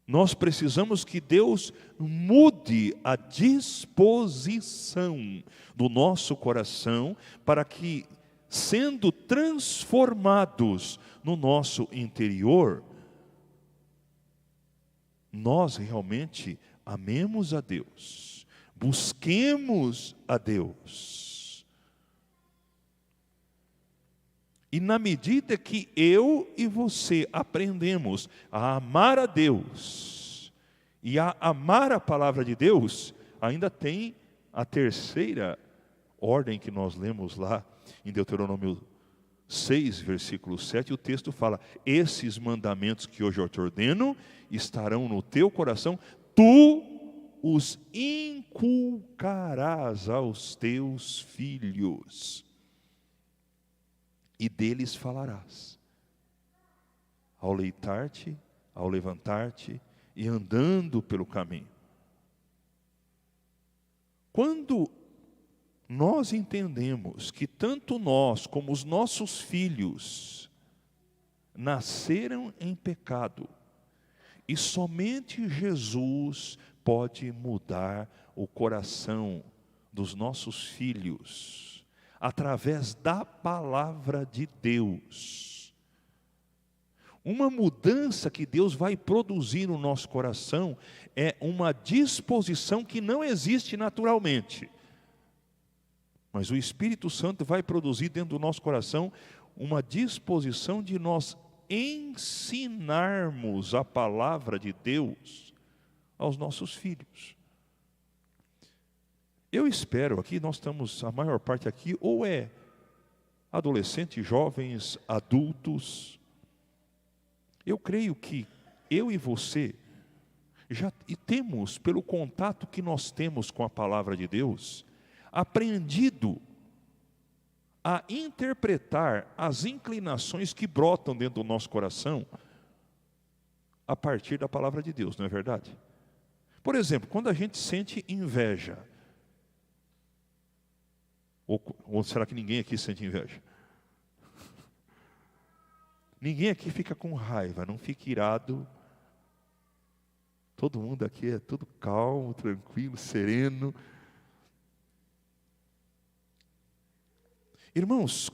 Nós precisamos que Deus mude a disposição do nosso coração para que, sendo transformados no nosso interior, nós realmente amemos a Deus, busquemos a Deus. E na medida que eu e você aprendemos a amar a Deus e a amar a palavra de Deus, ainda tem a terceira ordem que nós lemos lá em Deuteronômio 6, versículo 7, o texto fala: esses mandamentos que hoje eu te ordeno estarão no teu coração, tu os inculcarás aos teus filhos, e deles falarás, ao deitar-te, ao levantar-te, e andando pelo caminho. Quando nós entendemos que tanto nós como os nossos filhos nasceram em pecado, e somente Jesus pode mudar o coração dos nossos filhos, através da palavra de Deus. Uma mudança que Deus vai produzir no nosso coração é uma disposição que não existe naturalmente. Mas o Espírito Santo vai produzir dentro do nosso coração uma disposição de nós ensinarmos a palavra de Deus aos nossos filhos. Eu espero, aqui nós estamos, a maior parte aqui, ou é adolescentes, jovens, adultos. Eu creio que eu e você já temos, pelo contato que nós temos com a palavra de Deus, aprendido a interpretar as inclinações que brotam dentro do nosso coração a partir da palavra de Deus, não é verdade? Por exemplo, quando a gente sente inveja, ou será que ninguém aqui sente inveja? Ninguém aqui fica com raiva, não fica irado. Todo mundo aqui é tudo calmo, tranquilo, sereno. Irmãos,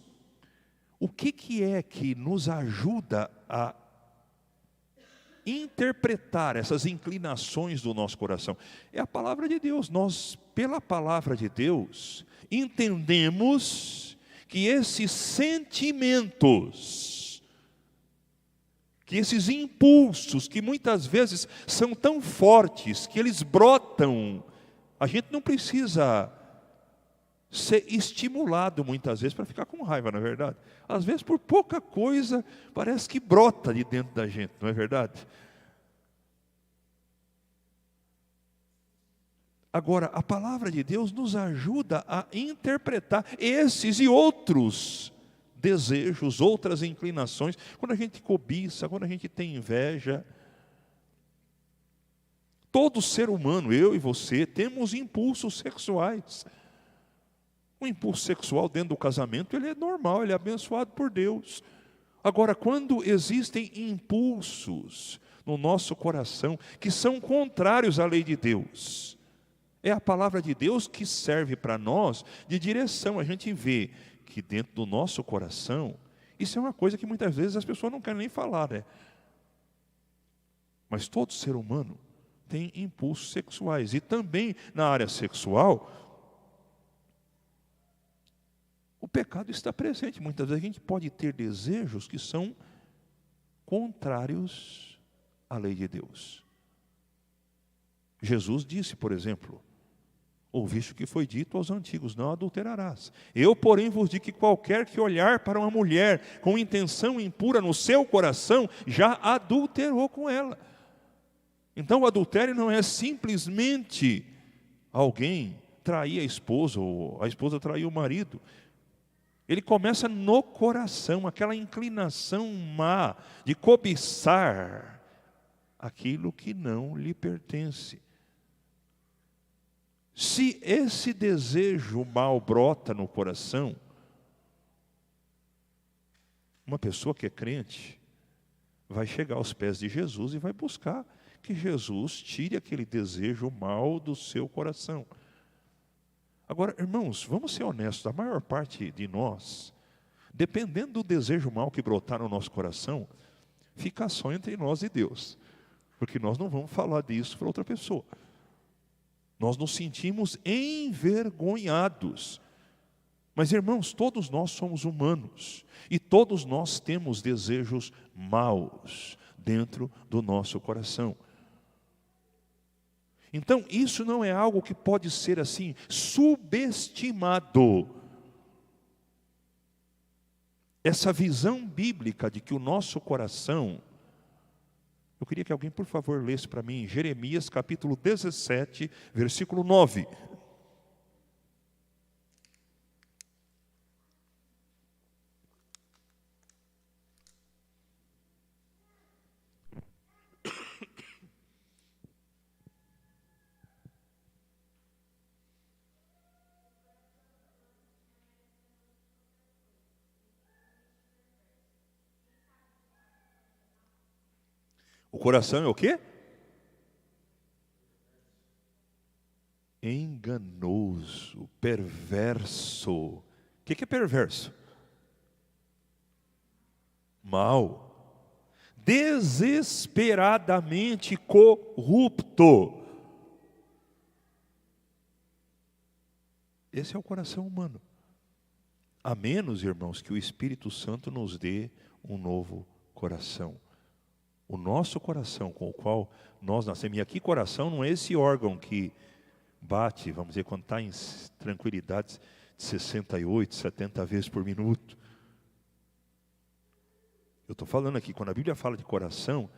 o que é que nos ajuda a interpretar essas inclinações do nosso coração? É a palavra de Deus. Nós, pela palavra de Deus, entendemos que esses sentimentos, que esses impulsos, que muitas vezes são tão fortes, que eles brotam, a gente não precisa ser estimulado muitas vezes para ficar com raiva, não é verdade? Às vezes por pouca coisa parece que brota de dentro da gente, não é verdade? Agora, a palavra de Deus nos ajuda a interpretar esses e outros desejos, outras inclinações. Quando a gente cobiça, quando a gente tem inveja. Todo ser humano, eu e você, temos impulsos sexuais. O impulso sexual dentro do casamento, ele é normal, ele é abençoado por Deus. Agora, quando existem impulsos no nosso coração que são contrários à lei de Deus, é a palavra de Deus que serve para nós de direção. A gente vê que dentro do nosso coração, isso é uma coisa que muitas vezes as pessoas não querem nem falar, né? Mas todo ser humano tem impulsos sexuais. E também na área sexual, o pecado está presente. Muitas vezes a gente pode ter desejos que são contrários à lei de Deus. Jesus disse, por exemplo, ouviste o que foi dito aos antigos, não adulterarás. Eu, porém, vos digo que qualquer que olhar para uma mulher com intenção impura no seu coração, já adulterou com ela. Então o adultério não é simplesmente alguém trair a esposa, ou a esposa trair o marido. Ele começa no coração, aquela inclinação má de cobiçar aquilo que não lhe pertence. Se esse desejo mal brota no coração, uma pessoa que é crente vai chegar aos pés de Jesus e vai buscar que Jesus tire aquele desejo mal do seu coração. Agora, irmãos, vamos ser honestos, a maior parte de nós, dependendo do desejo mal que brotar no nosso coração, fica só entre nós e Deus, porque nós não vamos falar disso para outra pessoa. Nós nos sentimos envergonhados. Mas, irmãos, todos nós somos humanos e todos nós temos desejos maus dentro do nosso coração. Então, isso não é algo que pode ser assim subestimado. Essa visão bíblica de que o nosso coração... Eu queria que alguém, por favor, lesse para mim Jeremias capítulo 17, versículo 9. O coração é o quê? Enganoso, perverso. O que é perverso? Mal. Desesperadamente corrupto. Esse é o coração humano. A menos, irmãos, que o Espírito Santo nos dê um novo coração. O nosso coração com o qual nós nascemos. E aqui coração não é esse órgão que bate, vamos dizer, quando está em tranquilidade de 68, 70 vezes por minuto. Eu estou falando aqui, quando a Bíblia fala de coração,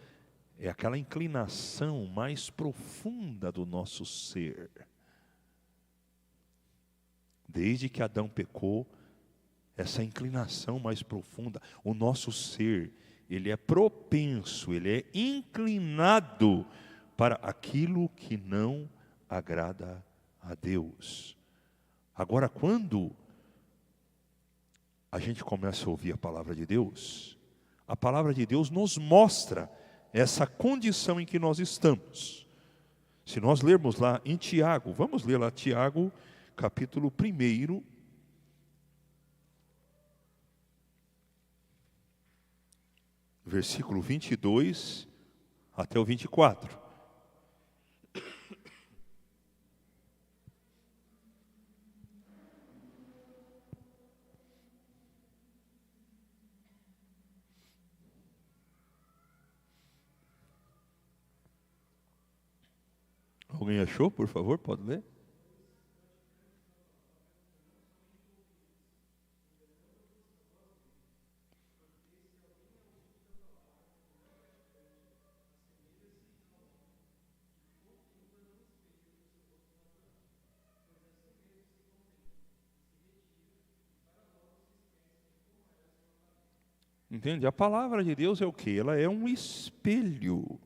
é aquela inclinação mais profunda do nosso ser. Desde que Adão pecou, essa inclinação mais profunda. O nosso ser, ele é propenso, ele é inclinado para aquilo que não agrada a Deus. Agora, quando a gente começa a ouvir a palavra de Deus, a palavra de Deus nos mostra essa condição em que nós estamos. Se nós lermos lá em Tiago, vamos ler lá Tiago, capítulo 1, versículo 22 até o 24. Alguém achou, por favor, pode ler? Entende? A palavra de Deus é o quê? Ela é um espelho.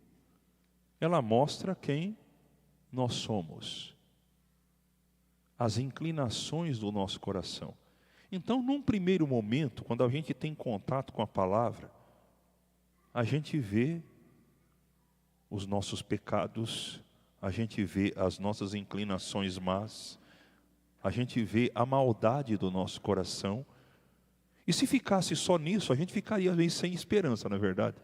Ela mostra quem nós somos, as inclinações do nosso coração. Então, num primeiro momento, quando a gente tem contato com a palavra, a gente vê os nossos pecados, a gente vê as nossas inclinações más, a gente vê a maldade do nosso coração. E se ficasse só nisso, a gente ficaria meio sem esperança, não é verdade?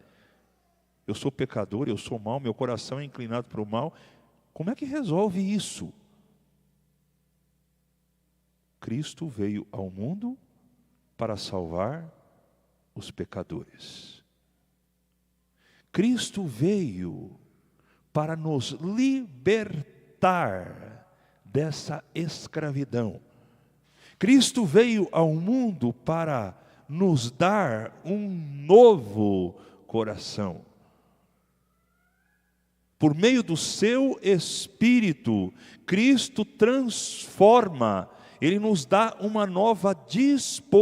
Eu sou pecador, eu sou mau, meu coração é inclinado para o mal. Como é que resolve isso? Cristo veio ao mundo para salvar os pecadores. Cristo veio para nos libertar dessa escravidão. Cristo veio ao mundo para nos dar um novo coração. Por meio do seu Espírito, Cristo transforma, Ele nos dá uma nova disposição.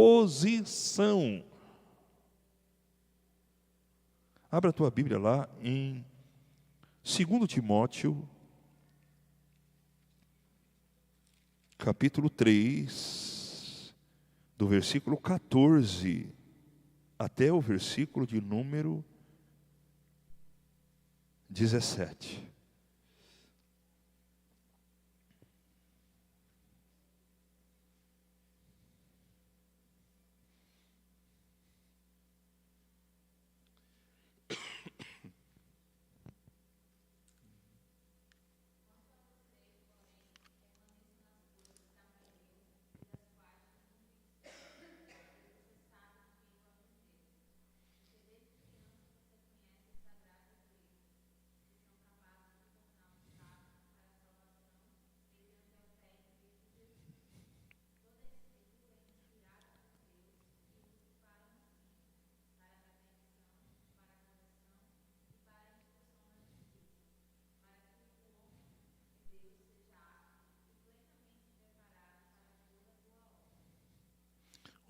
Abra a tua Bíblia lá em 2 Timóteo, capítulo 3, do versículo 14 até o versículo de número 17.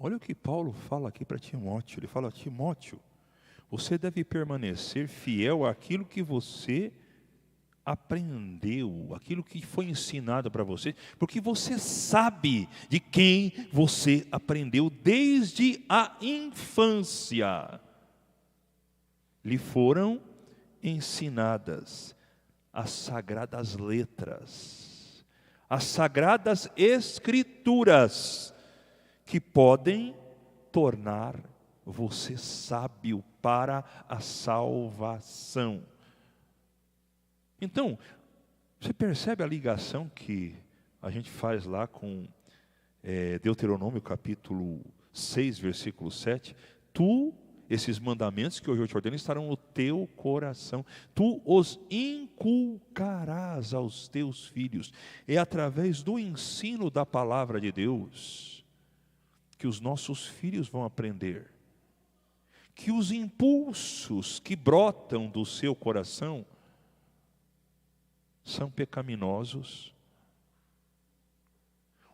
Olha o que Paulo fala aqui para Timóteo. Ele fala: Timóteo, você deve permanecer fiel àquilo que você aprendeu, aquilo que foi ensinado para você, porque você sabe de quem você aprendeu desde a infância. Lhe foram ensinadas as sagradas letras, as sagradas escrituras, que podem tornar você sábio para a salvação. Então, você percebe a ligação que a gente faz lá com Deuteronômio capítulo 6, versículo 7. Esses mandamentos que hoje eu te ordeno estarão no teu coração. Tu os inculcarás aos teus filhos. É através do ensino da palavra de Deus que os nossos filhos vão aprender, que os impulsos que brotam do seu coração são pecaminosos.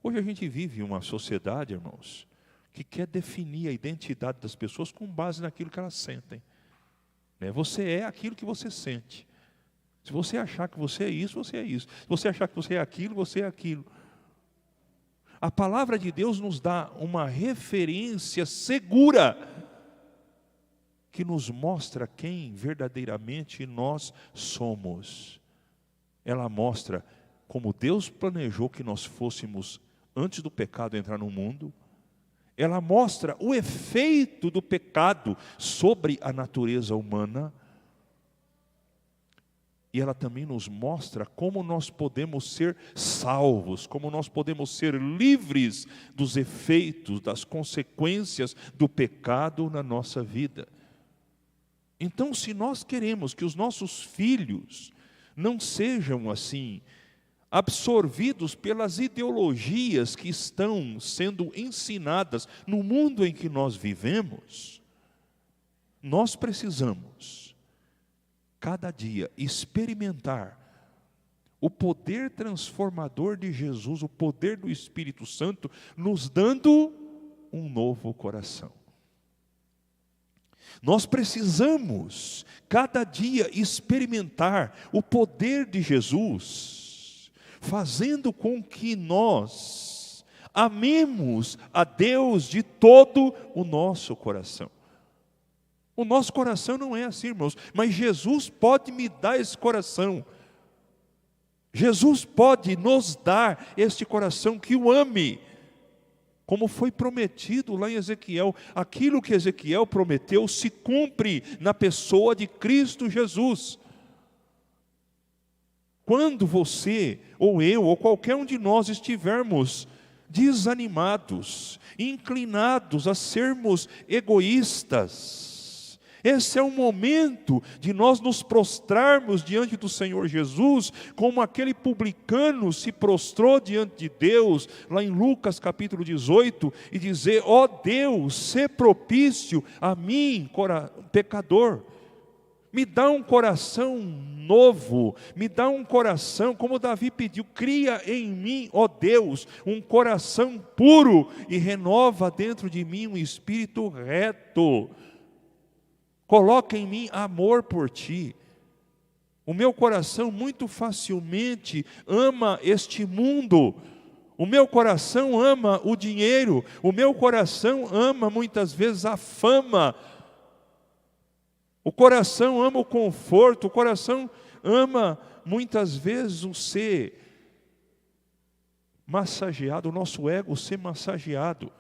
Hoje a gente vive uma sociedade, irmãos, que quer definir a identidade das pessoas com base naquilo que elas sentem. Você é aquilo que você sente. Se você achar que você é isso, você é isso. Se você achar que você é aquilo, você é aquilo. A palavra de Deus nos dá uma referência segura que nos mostra quem verdadeiramente nós somos. Ela mostra como Deus planejou que nós fôssemos antes do pecado entrar no mundo. Ela mostra o efeito do pecado sobre a natureza humana. E ela também nos mostra como nós podemos ser salvos, como nós podemos ser livres dos efeitos, das consequências do pecado na nossa vida. Então, se nós queremos que os nossos filhos não sejam assim, absorvidos pelas ideologias que estão sendo ensinadas no mundo em que nós vivemos, nós precisamos, cada dia, experimentar o poder transformador de Jesus, o poder do Espírito Santo, nos dando um novo coração. Nós precisamos, cada dia, experimentar o poder de Jesus, fazendo com que nós amemos a Deus de todo o nosso coração. O nosso coração não é assim, irmãos, mas Jesus pode me dar esse coração. Jesus pode nos dar este coração que o ame, como foi prometido lá em Ezequiel. Aquilo que Ezequiel prometeu se cumpre na pessoa de Cristo Jesus. Quando você, ou eu, ou qualquer um de nós estivermos desanimados, inclinados a sermos egoístas, esse é o momento de nós nos prostrarmos diante do Senhor Jesus, como aquele publicano se prostrou diante de Deus, lá em Lucas capítulo 18, e dizer: ó Deus, sê propício a mim, pecador. Me dá um coração novo, me dá um coração, como Davi pediu, cria em mim, ó Deus, um coração puro e renova dentro de mim um espírito reto. Coloca em mim amor por ti. O meu coração muito facilmente ama este mundo. O meu coração ama o dinheiro. O meu coração ama muitas vezes a fama. O coração ama o conforto. O coração ama muitas vezes o ser massageado, o nosso ego ser massageado.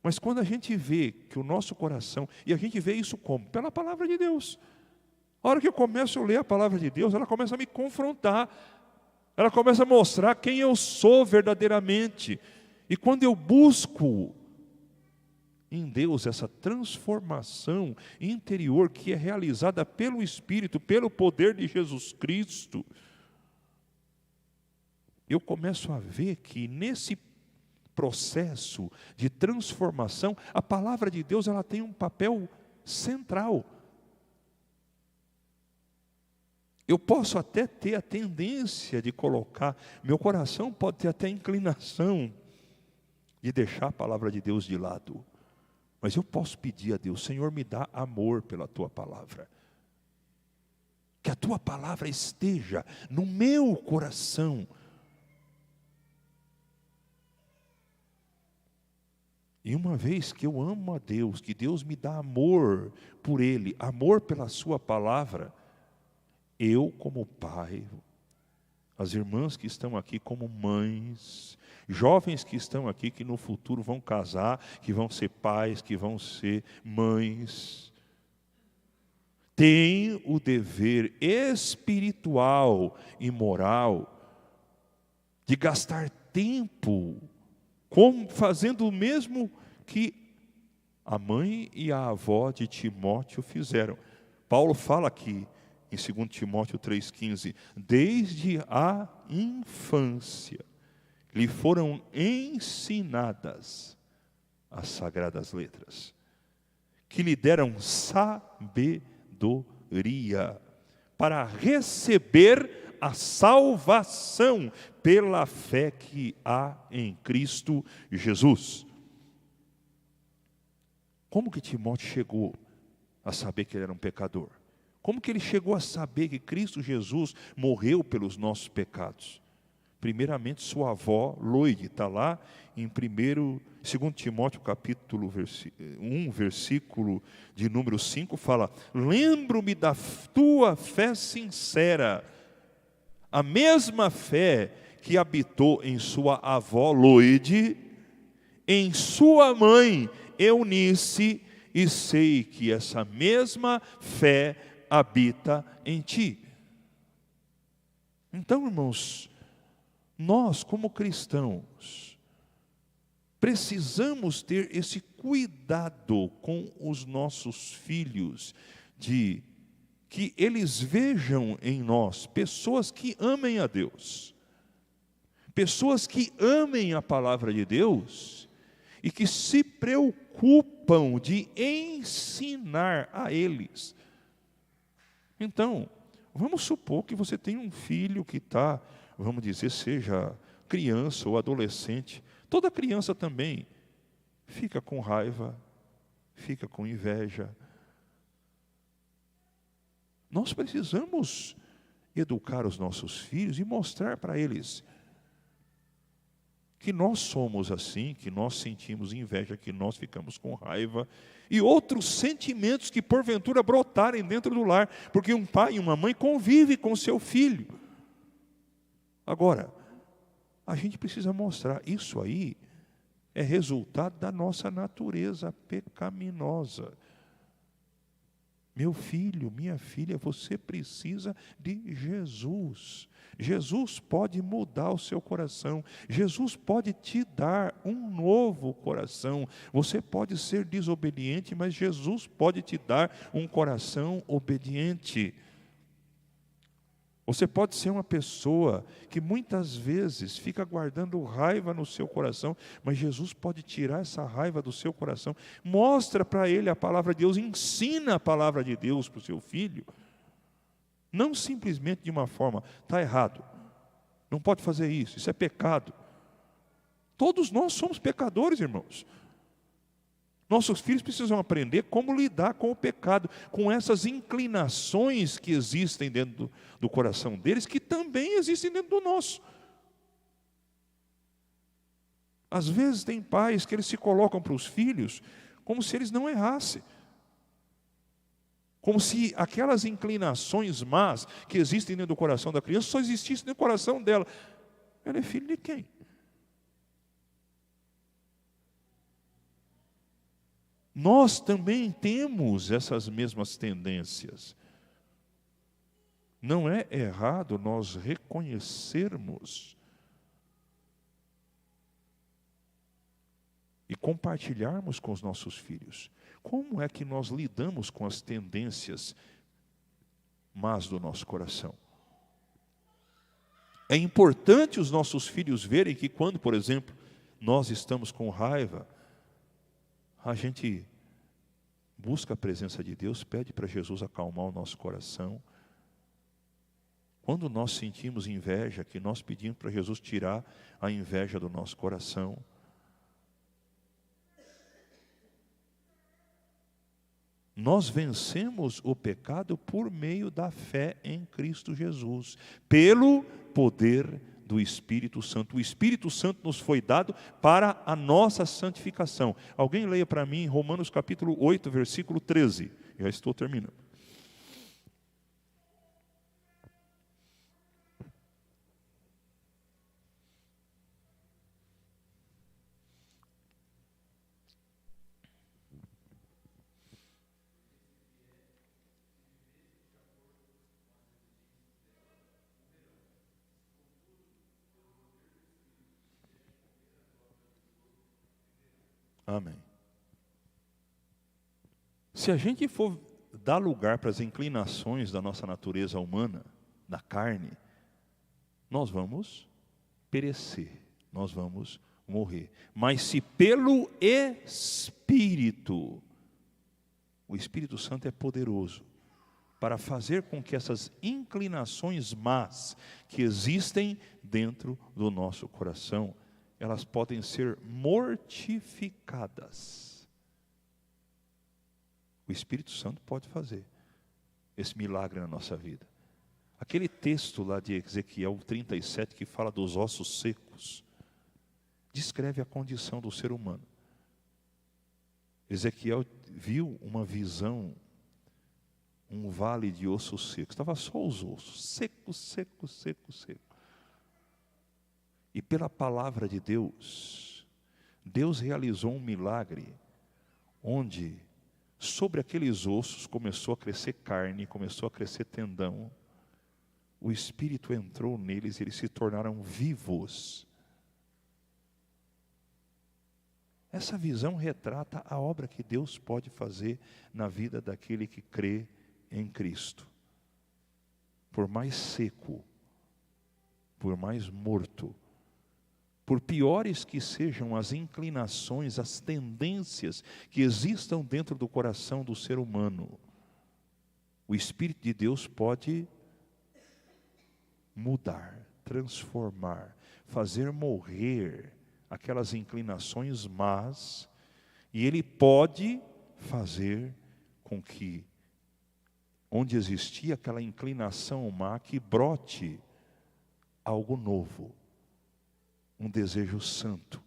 Mas quando a gente vê que o nosso coração, e a gente vê isso como? Pela palavra de Deus. A hora que eu começo a ler a palavra de Deus, ela começa a me confrontar. Ela começa a mostrar quem eu sou verdadeiramente. E quando eu busco em Deus essa transformação interior que é realizada pelo Espírito, pelo poder de Jesus Cristo, eu começo a ver que nesse processo de transformação, a palavra de Deus ela tem um papel central. Eu posso até ter a tendência de colocar, meu coração pode ter até a inclinação de deixar a palavra de Deus de lado. Mas eu posso pedir a Deus: Senhor, me dá amor pela tua palavra. Que a tua palavra esteja no meu coração. E uma vez que eu amo a Deus, que Deus me dá amor por Ele, amor pela sua palavra, eu como pai, as irmãs que estão aqui como mães, jovens que estão aqui que no futuro vão casar, que vão ser pais, que vão ser mães, têm o dever espiritual e moral de gastar tempo fazendo o mesmo que a mãe e a avó de Timóteo fizeram. Paulo fala aqui em 2 Timóteo 3,15, desde a infância lhe foram ensinadas as sagradas letras, que lhe deram sabedoria para receber a salvação pela fé que há em Cristo Jesus. Como que Timóteo chegou a saber que ele era um pecador? Como que ele chegou a saber que Cristo Jesus morreu pelos nossos pecados? Primeiramente, sua avó, Loide, está lá em 2 Timóteo, capítulo 1, versículo de número 5, fala: lembro-me da tua fé sincera, a mesma fé que habitou em sua avó, Loide, em sua mãe, Eunice, e sei que essa mesma fé habita em ti. Então, irmãos, nós como cristãos precisamos ter esse cuidado com os nossos filhos, de que eles vejam em nós pessoas que amem a Deus, pessoas que amem a palavra de Deus e que se preocupam de ensinar a eles. Então, vamos supor que você tem um filho que está, vamos dizer, seja criança ou adolescente. Toda criança também fica com raiva, fica com inveja. Nós precisamos educar os nossos filhos e mostrar para eles que nós somos assim, que nós sentimos inveja, que nós ficamos com raiva e outros sentimentos que porventura brotarem dentro do lar, porque um pai e uma mãe convivem com seu filho. Agora, a gente precisa mostrar, isso aí é resultado da nossa natureza pecaminosa. Meu filho, minha filha, você precisa de Jesus. Jesus pode mudar o seu coração. Jesus pode te dar um novo coração. Você pode ser desobediente, mas Jesus pode te dar um coração obediente. Você pode ser uma pessoa que muitas vezes fica guardando raiva no seu coração, mas Jesus pode tirar essa raiva do seu coração. Mostra para ele a palavra de Deus, ensina a palavra de Deus para o seu filho. Não simplesmente de uma forma, está errado, não pode fazer isso, isso é pecado. Todos nós somos pecadores, irmãos. Nossos filhos precisam aprender como lidar com o pecado, com essas inclinações que existem dentro do coração deles, que também existem dentro do nosso. Às vezes tem pais que eles se colocam para os filhos como se eles não errassem. Como se aquelas inclinações más que existem dentro do coração da criança só existissem no coração dela. Ela é filho de quem? Nós também temos essas mesmas tendências. Não é errado nós reconhecermos e compartilharmos com os nossos filhos. Como é que nós lidamos com as tendências más do nosso coração? É importante os nossos filhos verem que quando, por exemplo, nós estamos com raiva, a gente busca a presença de Deus, pede para Jesus acalmar o nosso coração. Quando nós sentimos inveja, que nós pedimos para Jesus tirar a inveja do nosso coração. Nós vencemos o pecado por meio da fé em Cristo Jesus, pelo poder do Espírito Santo. O Espírito Santo nos foi dado para a nossa santificação. Alguém leia para mim Romanos capítulo 8, versículo 13. Já estou terminando. Amém. Se a gente for dar lugar para as inclinações da nossa natureza humana, da carne, nós vamos perecer, nós vamos morrer. Mas se pelo Espírito, o Espírito Santo é poderoso para fazer com que essas inclinações más que existem dentro do nosso coração, elas podem ser mortificadas. O Espírito Santo pode fazer esse milagre na nossa vida. Aquele texto lá de Ezequiel 37, que fala dos ossos secos, descreve a condição do ser humano. Ezequiel viu uma visão, um vale de ossos secos. Estava só os ossos, seco, seco, seco, seco. E pela palavra de Deus, Deus realizou um milagre, onde sobre aqueles ossos começou a crescer carne, começou a crescer tendão. O Espírito entrou neles e eles se tornaram vivos. Essa visão retrata a obra que Deus pode fazer na vida daquele que crê em Cristo. Por mais seco, por mais morto, por piores que sejam as inclinações, as tendências que existam dentro do coração do ser humano, o Espírito de Deus pode mudar, transformar, fazer morrer aquelas inclinações más, e Ele pode fazer com que, onde existia aquela inclinação má, que brote algo novo, um desejo santo.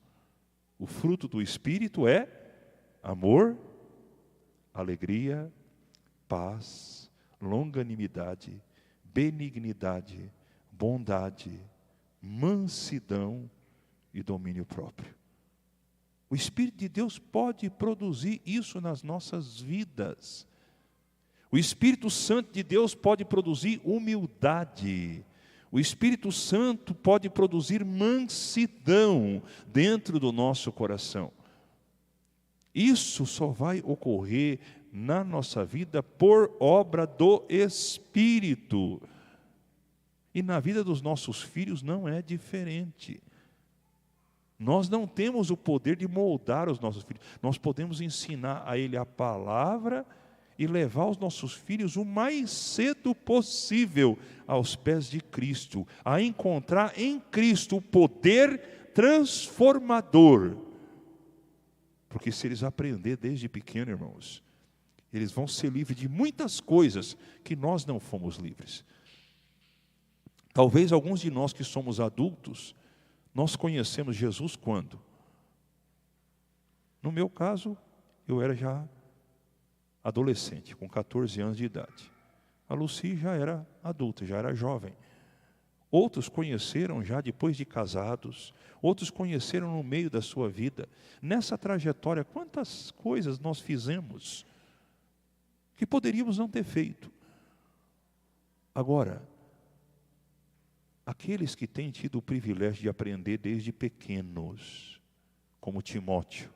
O fruto do Espírito é amor, alegria, paz, longanimidade, benignidade, bondade, mansidão e domínio próprio. O Espírito de Deus pode produzir isso nas nossas vidas. O Espírito Santo de Deus pode produzir humildade. O Espírito Santo pode produzir mansidão dentro do nosso coração. Isso só vai ocorrer na nossa vida por obra do Espírito. E na vida dos nossos filhos não é diferente. Nós não temos o poder de moldar os nossos filhos. Nós podemos ensinar a ele a palavra e levar os nossos filhos o mais cedo possível aos pés de Cristo, a encontrar em Cristo o poder transformador. Porque se eles aprenderem desde pequeno, irmãos, eles vão ser livres de muitas coisas que nós não fomos livres. Talvez alguns de nós que somos adultos, nós conhecemos Jesus quando? No meu caso, eu era já adolescente, com 14 anos de idade. A Lucy já era adulta, já era jovem. Outros conheceram já depois de casados, outros conheceram no meio da sua vida. Nessa trajetória, quantas coisas nós fizemos que poderíamos não ter feito. Agora, aqueles que têm tido o privilégio de aprender desde pequenos, como Timóteo,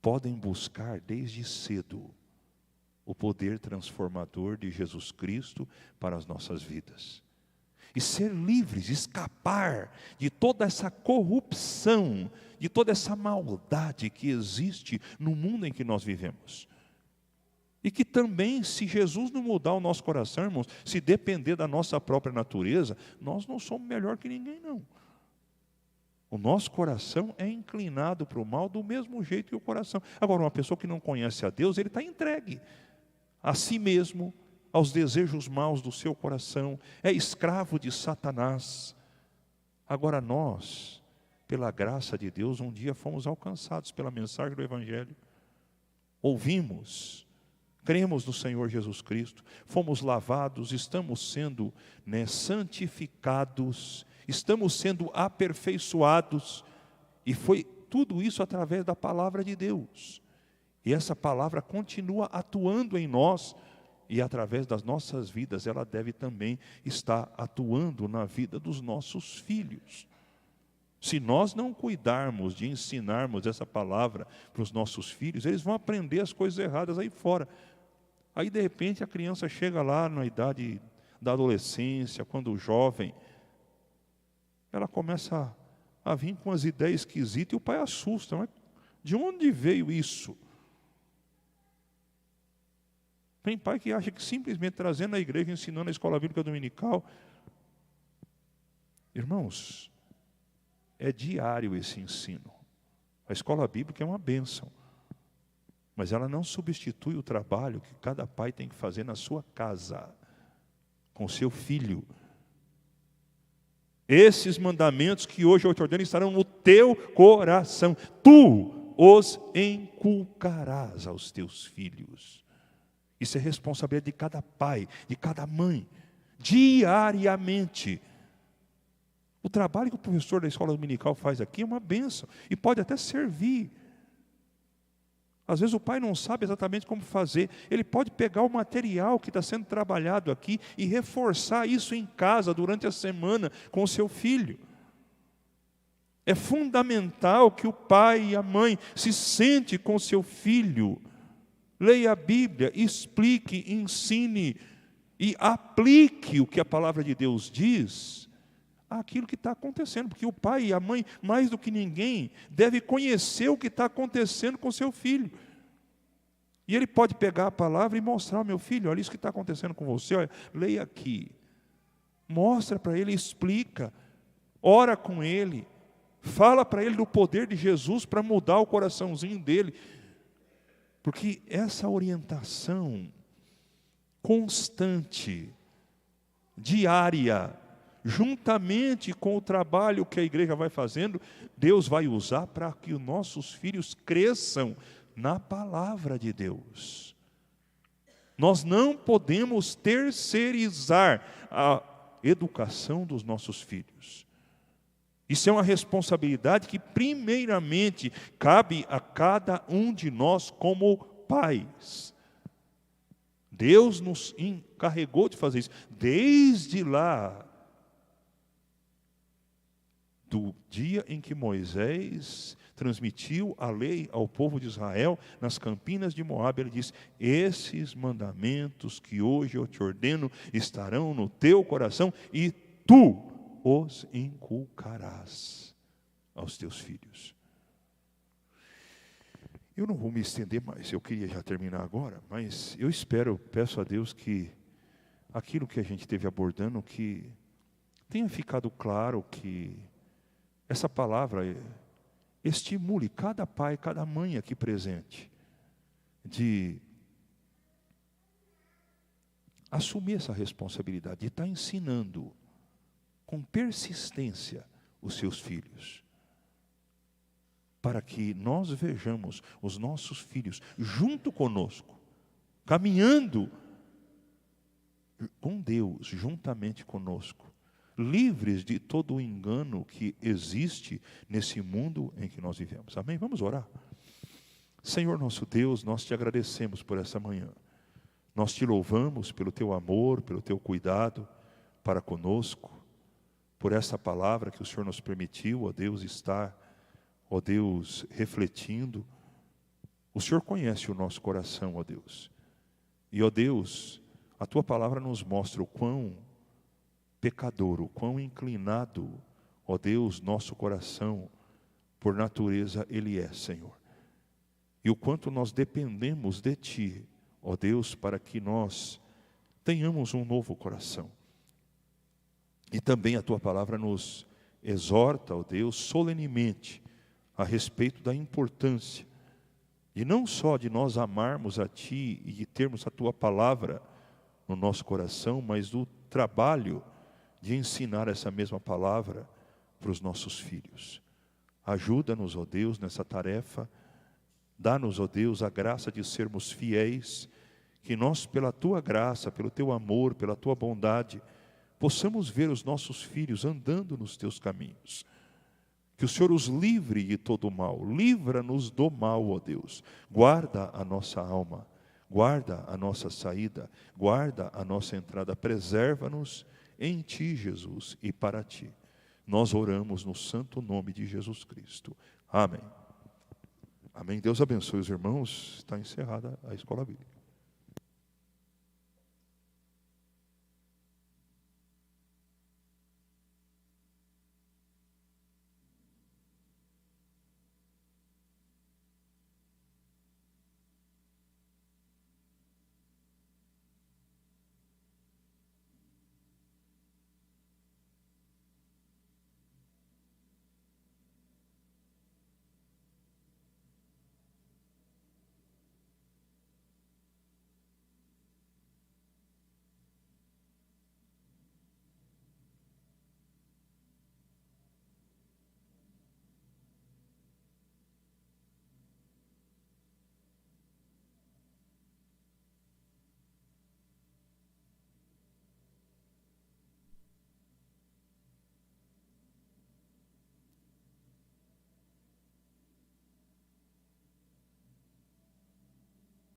podem buscar desde cedo o poder transformador de Jesus Cristo para as nossas vidas. E ser livres, escapar de toda essa corrupção, de toda essa maldade que existe no mundo em que nós vivemos. E que também, se Jesus não mudar o nosso coração, irmãos, se depender da nossa própria natureza, nós não somos melhor que ninguém, não. O nosso coração é inclinado para o mal do mesmo jeito que o coração. Agora, uma pessoa que não conhece a Deus, ele está entregue a si mesmo, aos desejos maus do seu coração, é escravo de Satanás. Agora nós, pela graça de Deus, um dia fomos alcançados pela mensagem do Evangelho. Ouvimos, cremos no Senhor Jesus Cristo, fomos lavados, estamos sendo santificados, estamos sendo aperfeiçoados, e foi tudo isso através da palavra de Deus. E essa palavra continua atuando em nós, e através das nossas vidas, ela deve também estar atuando na vida dos nossos filhos. Se nós não cuidarmos de ensinarmos essa palavra para os nossos filhos, eles vão aprender as coisas erradas aí fora. Aí, de repente, a criança chega lá na idade da adolescência, quando jovem, ela começa a vir com as ideias esquisitas e o pai assusta. Mas de onde veio isso? Tem pai que acha que simplesmente trazendo a igreja, ensinando a escola bíblica dominical. Irmãos, é diário esse ensino. A escola bíblica é uma bênção. mas ela não substitui o trabalho que cada pai tem que fazer na sua casa, com seu filho. Esses mandamentos que hoje eu te ordeno estarão no teu coração. Tu os inculcarás aos teus filhos. Isso é responsabilidade de cada pai, de cada mãe, diariamente. O trabalho que o professor da escola dominical faz aqui é uma bênção e pode até servir. Às vezes o pai não sabe exatamente como fazer. Ele pode pegar o material que está sendo trabalhado aqui e reforçar isso em casa durante a semana com o seu filho. É fundamental que o pai e a mãe se sente com o seu filho. Leia a Bíblia, explique, ensine e aplique o que a palavra de Deus diz àquilo que está acontecendo. Porque o pai e a mãe, mais do que ninguém, deve conhecer o que está acontecendo com o seu filho. E ele pode pegar a palavra e mostrar ao meu filho, olha isso que está acontecendo com você, olha, leia aqui. Mostra para ele, explica, ora com ele, fala para ele do poder de Jesus para mudar o coraçãozinho dele. Porque essa orientação constante, diária, juntamente com o trabalho que a igreja vai fazendo, Deus vai usar para que os nossos filhos cresçam na palavra de Deus. Nós não podemos terceirizar a educação dos nossos filhos. Isso é uma responsabilidade que primeiramente cabe a cada um de nós como pais. Deus nos encarregou de fazer isso. Desde lá, do dia em que Moisés transmitiu a lei ao povo de Israel, nas campinas de Moabe, ele diz, esses mandamentos que hoje eu te ordeno estarão no teu coração e tu os inculcarás aos teus filhos. Eu não vou me estender mais, eu queria já terminar agora, mas eu peço a Deus que aquilo que a gente esteve abordando, que tenha ficado claro, que essa palavra estimule cada pai, cada mãe aqui presente, de assumir essa responsabilidade, de estar ensinando com persistência os seus filhos, para que nós vejamos os nossos filhos junto conosco, caminhando com Deus, juntamente conosco, livres de todo o engano que existe nesse mundo em que nós vivemos. Amém? Vamos orar. Senhor nosso Deus, nós te agradecemos por essa manhã. Nós te louvamos pelo teu amor, pelo teu cuidado para conosco, por essa palavra que o Senhor nos permitiu, ó Deus, estar, ó Deus, refletindo. O Senhor conhece o nosso coração, ó Deus. E, ó Deus, a tua palavra nos mostra o quão pecador, o quão inclinado, ó Deus, nosso coração, por natureza, ele é, Senhor. E o quanto nós dependemos de Ti, ó Deus, para que nós tenhamos um novo coração. E também a Tua palavra nos exorta, ó Deus, solenemente, a respeito da importância, e não só de nós amarmos a Ti e de termos a Tua palavra no nosso coração, mas do trabalho de ensinar essa mesma palavra para os nossos filhos. Ajuda-nos, ó Deus, nessa tarefa. Dá-nos, ó Deus, a graça de sermos fiéis, que nós, pela Tua graça, pelo Teu amor, pela Tua bondade, possamos ver os nossos filhos andando nos Teus caminhos. Que o Senhor os livre de todo o mal. Livra-nos do mal, ó Deus. Guarda a nossa alma, guarda a nossa saída, guarda a nossa entrada. Preserva-nos em Ti, Jesus, e para Ti. Nós oramos no santo nome de Jesus Cristo. Amém. Amém. Deus abençoe os irmãos. Está encerrada a escola bíblica.